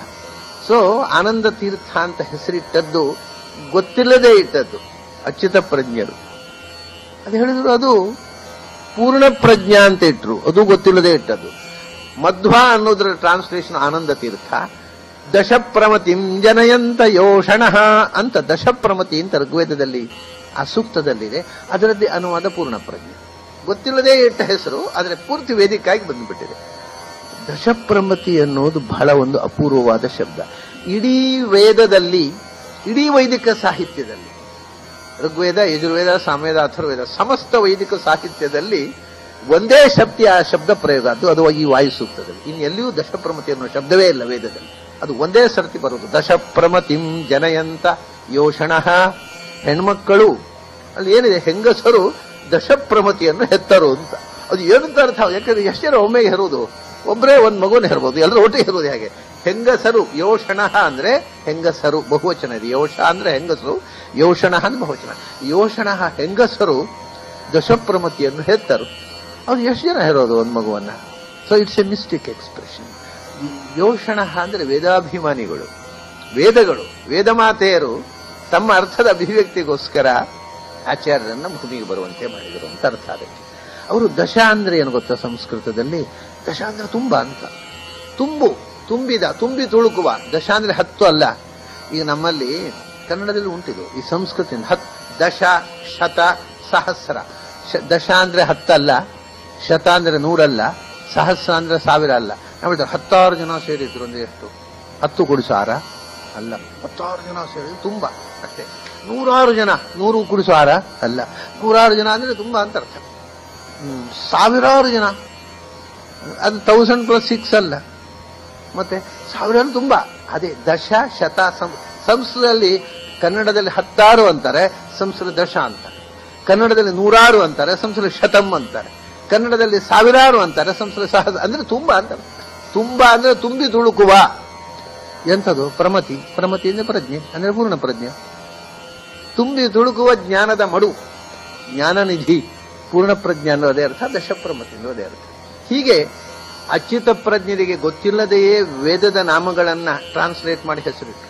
So Ananda Tirtha ಅಂತ ಹೆಸರಿಟ್ಟದ್ದು ಗೊತ್ತಿಲ್ಲದೆ ಇಟ್ಟದ್ದು ಅಚ್ಯುತ ಪ್ರಜ್ಞರು. ಅದು ಹೇಳಿದ್ರು, ಅದು ಪೂರ್ಣ ಪ್ರಜ್ಞಾ ಅಂತ ಇಟ್ರು, ಅದು ಗೊತ್ತಿಲ್ಲದೆ ಇಟ್ಟದ್ದು. ಮಧ್ವ ಅನ್ನೋದ್ರ ಟ್ರಾನ್ಸ್ಲೇಷನ್ ಆನಂದ ತೀರ್ಥ. ದಶಪ್ರಮತಿಂ ಜನಯಂತ ಯೋಷಣ ಅಂತ ದಶಪ್ರಮತಿ ಅಂತ ಋಗ್ವೇದದಲ್ಲಿ ಆ ಸೂಕ್ತದಲ್ಲಿದೆ. ಅದರಲ್ಲಿ ಅನುವಾದ ಪೂರ್ಣ ಪ್ರಜ್ಞೆ. ಗೊತ್ತಿಲ್ಲದೆ ಇಟ್ಟ ಹೆಸರು, ಆದರೆ ಪೂರ್ತಿ ವೇದಿಕಾಗಿ ಬಂದುಬಿಟ್ಟಿದೆ. ದಶಪ್ರಮತಿ ಅನ್ನೋದು ಬಹಳ ಒಂದು ಅಪೂರ್ವವಾದ ಶಬ್ದ. ಇಡೀ ವೇದದಲ್ಲಿ, ಇಡೀ ವೈದಿಕ ಸಾಹಿತ್ಯದಲ್ಲಿ, ಋಗ್ವೇದ, ಯಜುರ್ವೇದ, ಸಾಮವೇದ, ಅಥರ್ವೇದ, ಸಮಸ್ತ ವೈದಿಕ ಸಾಹಿತ್ಯದಲ್ಲಿ ಒಂದೇ ಶಬ್ದ ಪ್ರಯೋಗ ಅದು ಈ ವಾಯು ಸೂಕ್ತದಲ್ಲಿ. ಇನ್ನು ಎಲ್ಲಿಯೂ ದಶಪ್ರಮತಿ ಅನ್ನೋ ಶಬ್ದವೇ ಇಲ್ಲ ವೇದದಲ್ಲಿ. ಅದು ಒಂದೇ ಸರ್ತಿ ಬರುವುದು. ದಶಪ್ರಮತಿಂ ಜನಯಂತ ಯೋಷಣ. ಹೆಣ್ಮಕ್ಕಳು ಅಲ್ಲಿ ಏನಿದೆ, ಹೆಂಗಸರು ದಶಪ್ರಮತಿಯನ್ನು ಹೆತ್ತರು ಅಂತ. ಅದು ಏನಂತ ಅರ್ಥ? ಯಾಕಂದ್ರೆ ಎಷ್ಟು ಜನ ಒಮ್ಮೆಗೆ ಹೆರುವುದು? ಒಬ್ಬರೇ ಒಂದು ಮಗುನ ಹೆರ್ಬೋದು, ಎಲ್ಲರೂ ಒಟ್ಟಿಗೆ ಹೆರುವುದು ಹೇಗೆ? ಹೆಂಗಸರು. ಯೋಷಣ ಅಂದ್ರೆ ಹೆಂಗಸರು, ಬಹುವಚನ ಇದೆ. ಯೋಷ ಅಂದ್ರೆ ಹೆಂಗಸರು, ಯೋಷಣ ಅಂದ್ರೆ ಬಹುವಚನ. ಯೋಷಣ ಹೆಂಗಸರು ದಶಪ್ರಮತಿಯನ್ನು ಹೆತ್ತರು. ಅವ್ರು ಎಷ್ಟು ಜನ ಹೆರೋದು ಒಂದು ಮಗುವನ್ನ? So it's a mistake expression. ಯೋಷಣ ಅಂದ್ರೆ ವೇದಾಭಿಮಾನಿಗಳು, ವೇದಗಳು, ವೇದಮಾತೆಯರು ತಮ್ಮ ಅರ್ಥದ ಅಭಿವ್ಯಕ್ತಿಗೋಸ್ಕರ ಆಚಾರ್ಯರನ್ನ ಭೂಮಿಗೆ ಬರುವಂತೆ ಮಾಡಿದರು ಅಂತ ಅರ್ಥ ಅದಕ್ಕೆ. ಅವರು ದಶ ಅಂದ್ರೆ ಏನು ಗೊತ್ತಾ? ಸಂಸ್ಕೃತದಲ್ಲಿ ದಶ ಅಂದ್ರೆ ತುಂಬ ಅಂತ. ತುಂಬು, ತುಂಬಿದ, ತುಂಬಿ ತುಳುಕುವ. ದಶ ಅಂದ್ರೆ 10 ಅಲ್ಲ. ಈಗ ನಮ್ಮಲ್ಲಿ ಕನ್ನಡದಲ್ಲಿ ಉಂಟಿದು ಈ ಸಂಸ್ಕೃತಿಯಿಂದ. ದಶ, ಶತ, ಸಹಸ್ರ. ದಶ ಅಂದ್ರೆ 10 ಅಲ್ಲ, ಶತ ಅಂದ್ರೆ 100 ಅಲ್ಲ, ಸಹಸ್ರ ಅಂದ್ರೆ 1000 ಅಲ್ಲ. ನಾವು 10,000 ಜನ ಸೇರಿದ್ರು ಅಂದ್ರೆ ಎಷ್ಟು? 10 × 6 ಅಲ್ಲ, 10,000 ಜನ ಸೇರಿದ್ರು ತುಂಬಾ ಅಷ್ಟೇ. 100,000 ಜನ, 100 × 6 ಅಲ್ಲ, 100,000 ಜನ ಅಂದ್ರೆ ತುಂಬಾ ಅಂತ ಅರ್ಥ. 1,000 ಜನ, ಅದು 1000 + 6 ಅಲ್ಲ, ಮತ್ತೆ 1000 ತುಂಬಾ. ಅದೇ ದಶ, ಶತ. ಸಂಸ್ಕೃತದಲ್ಲಿ ಕನ್ನಡದಲ್ಲಿ 10 ಅಂತಾರೆ, ಸಂಸ್ಕೃತ ದಶ ಅಂತಾರೆ. ಕನ್ನಡದಲ್ಲಿ 100 ಅಂತಾರೆ, ಸಂಸ್ಕೃತ ಶತಂ ಅಂತಾರೆ. ಕನ್ನಡದಲ್ಲಿ 1000 ಅಂತಾರೆ, ಸಂಸ್ಕೃತ ಸಹಸ್ರ. ಅಂದ್ರೆ ತುಂಬಾ ಅಂತಾರೆ. ತುಂಬಾ ಅಂದ್ರೆ ತುಂಬಿ ತುಳುಕುವ. ಎಂಥದು? ಪ್ರಮತಿ. ಪ್ರಮತಿ ಅಂದ್ರೆ ಪ್ರಜ್ಞೆ, ಅಂದ್ರೆ ಪೂರ್ಣ ಪ್ರಜ್ಞೆ. ತುಂಬಿ ತುಳುಕುವ ಜ್ಞಾನದ ಮಡು, ಜ್ಞಾನನಿಧಿ, ಪೂರ್ಣ ಪ್ರಜ್ಞೆ ಅನ್ನೋದೇ ಅರ್ಥ, ದಶಪ್ರಮತಿ ಅನ್ನೋದೇ ಅರ್ಥ. ಹೀಗೆ ಅಚ್ಯುತ ಪ್ರಜ್ಞರಿಗೆ ಗೊತ್ತಿಲ್ಲದೆಯೇ ವೇದದ ನಾಮಗಳನ್ನ ಟ್ರಾನ್ಸ್ಲೇಟ್ ಮಾಡಿ ಹೆಸರಿಟ್ಟು.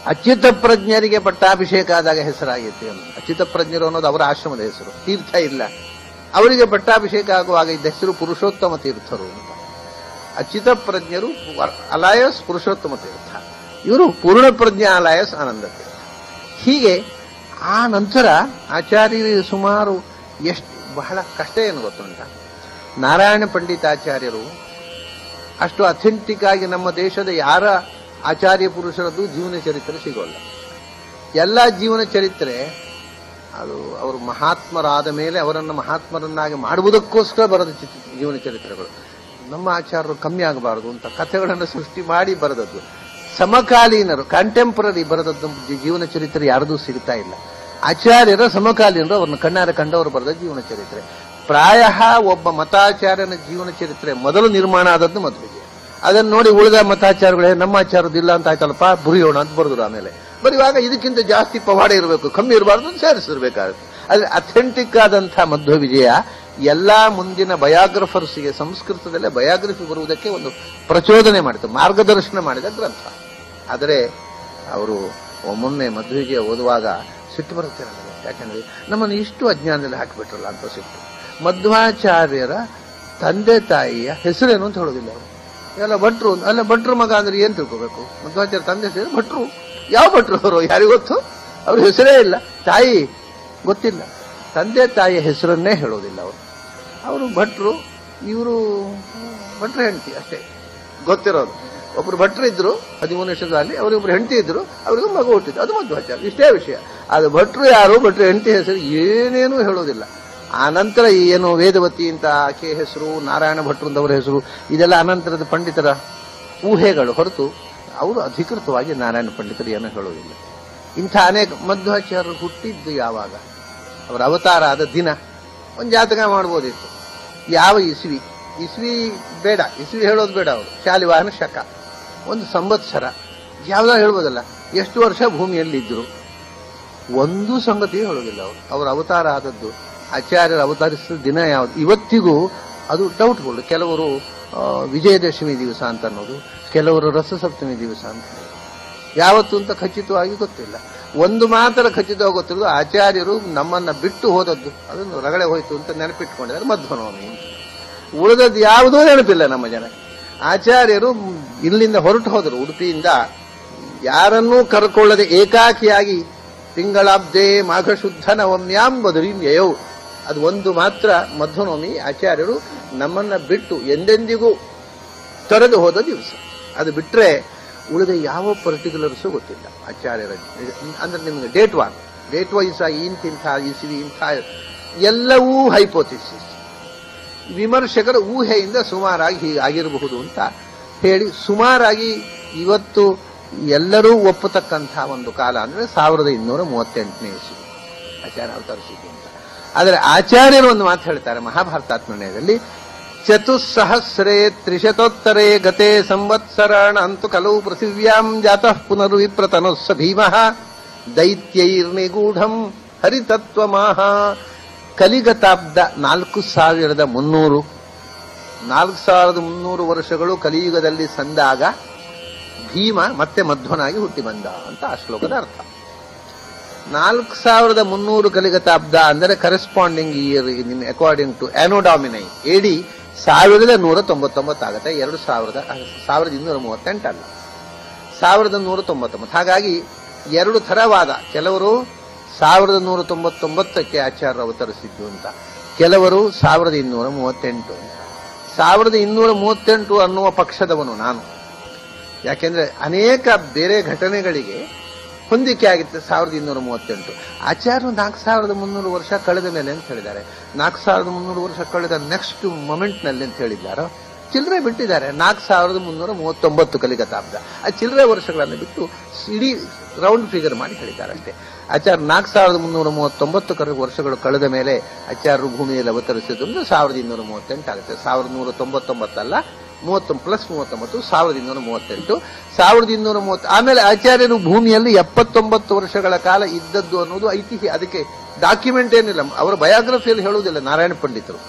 ಅಚ್ಯುತ ಪ್ರಜ್ಞರಿಗೆ ಪಟ್ಟಾಭಿಷೇಕ ಆದಾಗ ಹೆಸರಾಗಿತ್ತು. ಅಚ್ಯುತ ಪ್ರಜ್ಞರು ಅನ್ನೋದು ಅವರ ಆಶ್ರಮದ ಹೆಸರು, ತೀರ್ಥ ಇಲ್ಲ. ಅವರಿಗೆ ಪಟ್ಟಾಭಿಷೇಕ ಆಗುವಾಗ ಇದ್ದ ಹೆಸರು ಪುರುಷೋತ್ತಮ ತೀರ್ಥರು ಅಂತ. ಅಚ್ಯುತ ಪ್ರಜ್ಞರು ಅಲಾಯಸ್ ಪುರುಷೋತ್ತಮ ತೀರ್ಥ, ಇವರು ಪೂರ್ಣ ಪ್ರಜ್ಞಾ ಅಲಾಯಸ್ ಆನಂದ ತೀರ್ಥ. ಹೀಗೆ ಆ ನಂತರ ಆಚಾರ್ಯರು ಸುಮಾರು ಎಷ್ಟು ಬಹಳ ಕಷ್ಟ ಏನು ಗೊತ್ತುಂಟ, ನಾರಾಯಣ ಪಂಡಿತಾಚಾರ್ಯರು ಅಷ್ಟು ಅಥೆಂಟಿಕ್ ಆಗಿ ನಮ್ಮ ದೇಶದ ಯಾರ ಆಚಾರ್ಯ ಪುರುಷರದ್ದು ಜೀವನ ಚರಿತ್ರೆ ಸಿಗೋಲ್ಲ. ಎಲ್ಲ ಜೀವನ ಚರಿತ್ರೆ ಅದು ಅವರು ಮಹಾತ್ಮರಾದ ಮೇಲೆ ಅವರನ್ನು ಮಹಾತ್ಮರನ್ನಾಗಿ ಮಾಡುವುದಕ್ಕೋಸ್ಕರ ಬರೆದ ಜೀವನ ಚರಿತ್ರೆಗಳು. ನಮ್ಮ ಆಚಾರ್ಯರು ಕಮ್ಮಿ ಆಗಬಾರದು ಅಂತ ಕಥೆಗಳನ್ನು ಸೃಷ್ಟಿ ಮಾಡಿ ಬರೆದದ್ದು. ಸಮಕಾಲೀನರು ಕಂಟೆಂಪರರಿ ಬರೆದದ್ದು ಜೀವನ ಚರಿತ್ರೆ ಯಾರದೂ ಸಿಗ್ತಾ ಇಲ್ಲ. ಆಚಾರ್ಯರ ಸಮಕಾಲೀನರು ಅವ್ರನ್ನ ಕಣ್ಣಾರೆ ಕಂಡವರು ಬರೆದ ಜೀವನ ಚರಿತ್ರೆ. ಪ್ರಾಯ ಒಬ್ಬ ಮತಾಚಾರ್ಯನ ಜೀವನ ಚರಿತ್ರೆ ಮೊದಲು ನಿರ್ಮಾಣ ಆದದ್ದು ಮಧ್ವಿಜಯ. ಅದನ್ನು ನೋಡಿ ಉಳಿದ ಮತಾಚಾರಗಳೇ ನಮ್ಮ ಆಚಾರದಿಲ್ಲ ಅಂತ ಆಯ್ತಲ್ಲಪ್ಪ ಬುರಿಯೋಣ ಅಂತ ಬರೆದ್ರು. ಆಮೇಲೆ ಬರೆಯುವಾಗ ಇದಕ್ಕಿಂತ ಜಾಸ್ತಿ ಪವಾಡ ಇರಬೇಕು, ಕಮ್ಮಿ ಇರಬಾರ್ದು ಅಂತ ಸೇರಿಸಿರ್ಬೇಕಾಗುತ್ತೆ. ಆದ್ರೆ ಅಥೆಂಟಿಕ್ ಆದಂತಹ ಮಧ್ವವಿಜಯ ಎಲ್ಲಾ ಮುಂದಿನ ಬಯೋಗ್ರಫರ್ಸ್ಗೆ ಸಂಸ್ಕೃತದಲ್ಲೇ ಬಯೋಗ್ರಫಿ ಬರುವುದಕ್ಕೆ ಒಂದು ಪ್ರಚೋದನೆ ಮಾಡಿತು, ಮಾರ್ಗದರ್ಶನ ಮಾಡಿದ ಗ್ರಂಥ. ಆದರೆ ಅವರು ಒಮ್ಮೊಮ್ಮೆ ಮಧ್ವವಿಜಯ ಓದುವಾಗ ಸಿಟ್ಟು ಬರುತ್ತೆ ನನಗೆ. ಯಾಕಂದ್ರೆ ನಮ್ಮನ್ನು ಇಷ್ಟು ಅಜ್ಞಾನದಲ್ಲಿ ಹಾಕಿಬಿಟ್ರಲ್ಲ ಅಂತ ಸಿಟ್ಟು. ಮಧ್ವಾಚಾರ್ಯರ ತಂದೆ ತಾಯಿಯ ಹೆಸರೇನು ಅಂತ ಹೇಳೋದಿಲ್ಲ ಅವರು. ಎಲ್ಲ ಭಟ್ರು ಅಲ್ಲ, ಭಟ್ರು ಮಗ ಅಂದ್ರೆ ಏನ್ ತಿಳ್ಕೋಬೇಕು? ಮಧ್ವಾಚಾರ್ಯ ತಂದೆ ಹೆಸರು ಭಟ್ರು. ಯಾವ ಭಟ್ರು ಅವರು ಯಾರಿಗೂ ಗೊತ್ತು? ಅವ್ರ ಹೆಸರೇ ಇಲ್ಲ, ತಾಯಿ ಗೊತ್ತಿಲ್ಲ, ತಂದೆ ತಾಯಿಯ ಹೆಸರನ್ನೇ ಹೇಳೋದಿಲ್ಲ ಅವರು. ಅವರು ಭಟ್ರು, ಇವರು ಭಟ್ರ ಹೆಂಡತಿ ಅಷ್ಟೇ ಗೊತ್ತಿರೋದು. ಒಬ್ರು ಭಟ್ರು ಇದ್ರು 13 ವರ್ಷದಲ್ಲಿ, ಅವರಿಬ್ರು ಹೆಂಡತಿ ಇದ್ರು, ಅವ್ರಿಗೂ ಮಗು ಹುಟ್ಟಿದ್ರು, ಅದು ಮಧ್ವಾಚಾರ್ಯ. ಇಷ್ಟೇ ವಿಷಯ. ಅದು ಭಟ್ರು ಯಾರು, ಭಟ್ರು ಹೆಂಡತಿ ಹೆಸರು ಏನೇನೂ ಹೇಳೋದಿಲ್ಲ. ಆ ನಂತರ ಏನು ವೇದವತಿ ಅಂತ ಆಕೆ ಹೆಸರು, ನಾರಾಯಣ ಭಟ್ರು ಅಂತವರ ಹೆಸರು, ಇದೆಲ್ಲ ಅನಂತರದ ಪಂಡಿತರ ಊಹೆಗಳು ಹೊರತು ಅವರು ಅಧಿಕೃತವಾಗಿ ನಾರಾಯಣ ಪಂಡಿತರು ಏನೂ ಹೇಳೋದಿಲ್ಲ. ಇಂಥ ಅನೇಕ ಮಧ್ವಾಚಾರ್ಯರು ಹುಟ್ಟಿದ್ದು ಯಾವಾಗ, ಅವರ ಅವತಾರ ಆದ ದಿನ ಒಂದು ಜಾತಕ ಮಾಡ್ಬೋದಿತ್ತು. ಯಾವ ಇಸ್ವಿ ಬೇಡ, ಇಸ್ವಿ ಹೇಳೋದು ಬೇಡ. ಅವರು ಶಾಲಿವಾಹನ ಶಕ, ಒಂದು ಸಂವತ್ಸರ ಯಾವ್ದಾ ಹೇಳ್ಬೋದಲ್ಲ. ಎಷ್ಟು ವರ್ಷ ಭೂಮಿಯಲ್ಲಿದ್ದರು ಒಂದು ಸಂಗತಿ ಹೇಳೋದಿಲ್ಲ ಅವರು. ಅವರ ಅವತಾರ ಆದದ್ದು, ಆಚಾರ್ಯರು ಅವತರಿಸಿದ ದಿನ ಯಾವುದು ಇವತ್ತಿಗೂ ಅದು ಡೌಟ್ಗಳು. ಕೆಲವರು ವಿಜಯದಶಮಿ ದಿವಸ ಅಂತ ಅನ್ನೋದು, ಕೆಲವರು ರಸಸಪ್ತಮಿ ದಿವಸ ಅಂತ, ಯಾವತ್ತು ಅಂತ ಖಚಿತವಾಗಿ ಗೊತ್ತಿಲ್ಲ. ಒಂದು ಮಾತ್ರ ಖಚಿತವಾಗಿ ಗೊತ್ತಿರೋದು, ಆಚಾರ್ಯರು ನಮ್ಮನ್ನ ಬಿಟ್ಟು ಹೋದದ್ದು, ಅದನ್ನು ರಗಳೆ ಹೋಯ್ತು ಅಂತ ನೆನಪಿಟ್ಕೊಂಡಿದ್ದಾರೆ ಮಧ್ವನವಮಿ. ಉಳಿದದ್ದು ಯಾವುದೂ ನೆನಪಿಲ್ಲ ನಮ್ಮ ಜನ. ಆಚಾರ್ಯರು ಇಲ್ಲಿಂದ ಹೊರಟು ಹೋದರು, ಉಡುಪಿಯಿಂದ ಯಾರನ್ನೂ ಕರ್ಕೊಳ್ಳದೆ ಏಕಾಕಿಯಾಗಿ ತಿಂಗಳಾಬ್ದೆ ಮಾಘ ಶುದ್ಧ ನವಮ್ಯಾಂ ಬದುರಿಂ ಯಯೌ. ಅದು ಒಂದು ಮಾತ್ರ ಮಧ್ವನವಮಿ ಆಚಾರ್ಯರು ನಮ್ಮನ್ನ ಬಿಟ್ಟು ಎಂದೆಂದಿಗೂ ತೊರೆದು ಹೋದ ದಿವಸ. ಅದು ಬಿಟ್ರೆ ಉಳಿದ ಯಾವ ಪರ್ಟಿಕ್ಯುಲರ್ಸು ಗೊತ್ತಿಲ್ಲ ಆಚಾರ್ಯರ. ಅಂದ್ರೆ ನಿಮಗೆ ಡೇಟ್ ವೈಸ್ ಆಗಿ ಇಂತಿಂಥ ಇಸ್ವಿ ಇಂಥ ಎಲ್ಲವೂ ಹೈಪೋಥಿಸಿಸ್, ವಿಮರ್ಶಕರ ಊಹೆಯಿಂದ ಸುಮಾರಾಗಿ ಹೀಗೆ ಆಗಿರಬಹುದು ಅಂತ ಹೇಳಿ ಸುಮಾರಾಗಿ ಇವತ್ತು ಎಲ್ಲರೂ ಒಪ್ಪತಕ್ಕಂಥ ಒಂದು ಕಾಲ ಅಂದ್ರೆ 1238ನೇ ಇಸ್ವಿ ಆಚಾರ್ಯ ಅವತರಿಸಿದ್ದು ಅಂತ. ಆದರೆ ಆಚಾರ್ಯರು ಒಂದು ಮಾತು ಹೇಳ್ತಾರೆ ಮಹಾಭಾರತಾತ್ಮನೇಯದಲ್ಲಿ, ಚತುಸ್ಸಹಸ್ರೇ ತ್ರಿಶತೋತ್ತರೇ ಗತೆ ಸಂವತ್ಸರಾಣ ಅಂತೂ ಕಲವು ಪೃಥಿವ್ಯಾಂ ಜಾತಃ ಪುನರ್ವಿಪ್ರತನೋಸ್ಸ ಭೀಮಃ ದೈತ್ಯೈರ್ನಿಗೂಢಂ ಹರಿತತ್ವಮಾಹ. ಕಲಿಗತಾಬ್ದ 4300 ವರ್ಷಗಳು ಕಲಿಯುಗದಲ್ಲಿ ಸಂದಾಗ ಭೀಮ ಮತ್ತೆ ಮಧ್ವನಾಗಿ ಹುಟ್ಟಿ ಬಂದ ಅಂತ ಆ ಶ್ಲೋಕದ ಅರ್ಥ. 4300 ಕಲಿಗತಾಬ್ದ ಅಂದರೆ corresponding year in according to anno Domini AD 1199 ಆಗುತ್ತೆ. 1238 ಅಲ್ಲ, 1199. ಹಾಗಾಗಿ ಎರಡು ಥರವಾದ, ಕೆಲವರು 1199ಕ್ಕೆ ಆಚಾರ್ಯರು ಅವತರಿಸಿದ್ದು ಅಂತ, ಕೆಲವರು 1238 ಅಂತ. 1238 ಅನ್ನುವ ಪಕ್ಷದವನು ನಾನು. ಯಾಕೆಂದ್ರೆ ಅನೇಕ ಬೇರೆ ಘಟನೆಗಳಿಗೆ ಹೊಂದಿಕೆ ಆಗಿತ್ತು 1238. ಆಚಾರ್ಯರು 4300 ವರ್ಷ ಕಳೆದ ಮೇಲೆ ಅಂತ ಹೇಳಿದ್ದಾರೆ. 4300 ವರ್ಷ ಕಳೆದ ನೆಕ್ಸ್ಟ್ ಮೊಮೆಂಟ್ ನಲ್ಲಿ ಅಂತ ಹೇಳಿದ್ದಾರೋ ಚಿಲ್ಲರೆ ಬಿಟ್ಟಿದ್ದಾರೆ. 4339 ಕಲಿಗತಾಬ್ದ, ಆ ಚಿಲ್ಲರೆ ವರ್ಷಗಳನ್ನು ಬಿಟ್ಟು ಇಡೀ ರೌಂಡ್ ಫಿಗರ್ ಮಾಡಿ ಹೇಳಿದ್ದಾರೆ ಅಷ್ಟೇ. ಆಚಾರ್ಯ 4339 ವರ್ಷಗಳು ಕಳೆದ ಮೇಲೆ ಆಚಾರ್ಯರು ಭೂಮಿಯಲ್ಲಿ ಅವತರಿಸಿದ್ದು 1238 ಆಗುತ್ತೆ. 1199 ಅಲ್ಲ, 30 ಪ್ಲಸ್ 39, 1238. 1230 ಆಮೇಲೆ ಆಚಾರ್ಯರು ಭೂಮಿಯಲ್ಲಿ 79 ವರ್ಷಗಳ ಕಾಲ ಇದ್ದದ್ದು ಅನ್ನೋದು ಐತಿಹ್ಯ. ಅದಕ್ಕೆ ಡಾಕ್ಯುಮೆಂಟ್ ಏನಿಲ್ಲ, ಅವರ ಬಯೋಗ್ರಫಿಯಲ್ಲಿ ಹೇಳುವುದಿಲ್ಲ ನಾರಾಯಣ ಪಂಡಿತರು.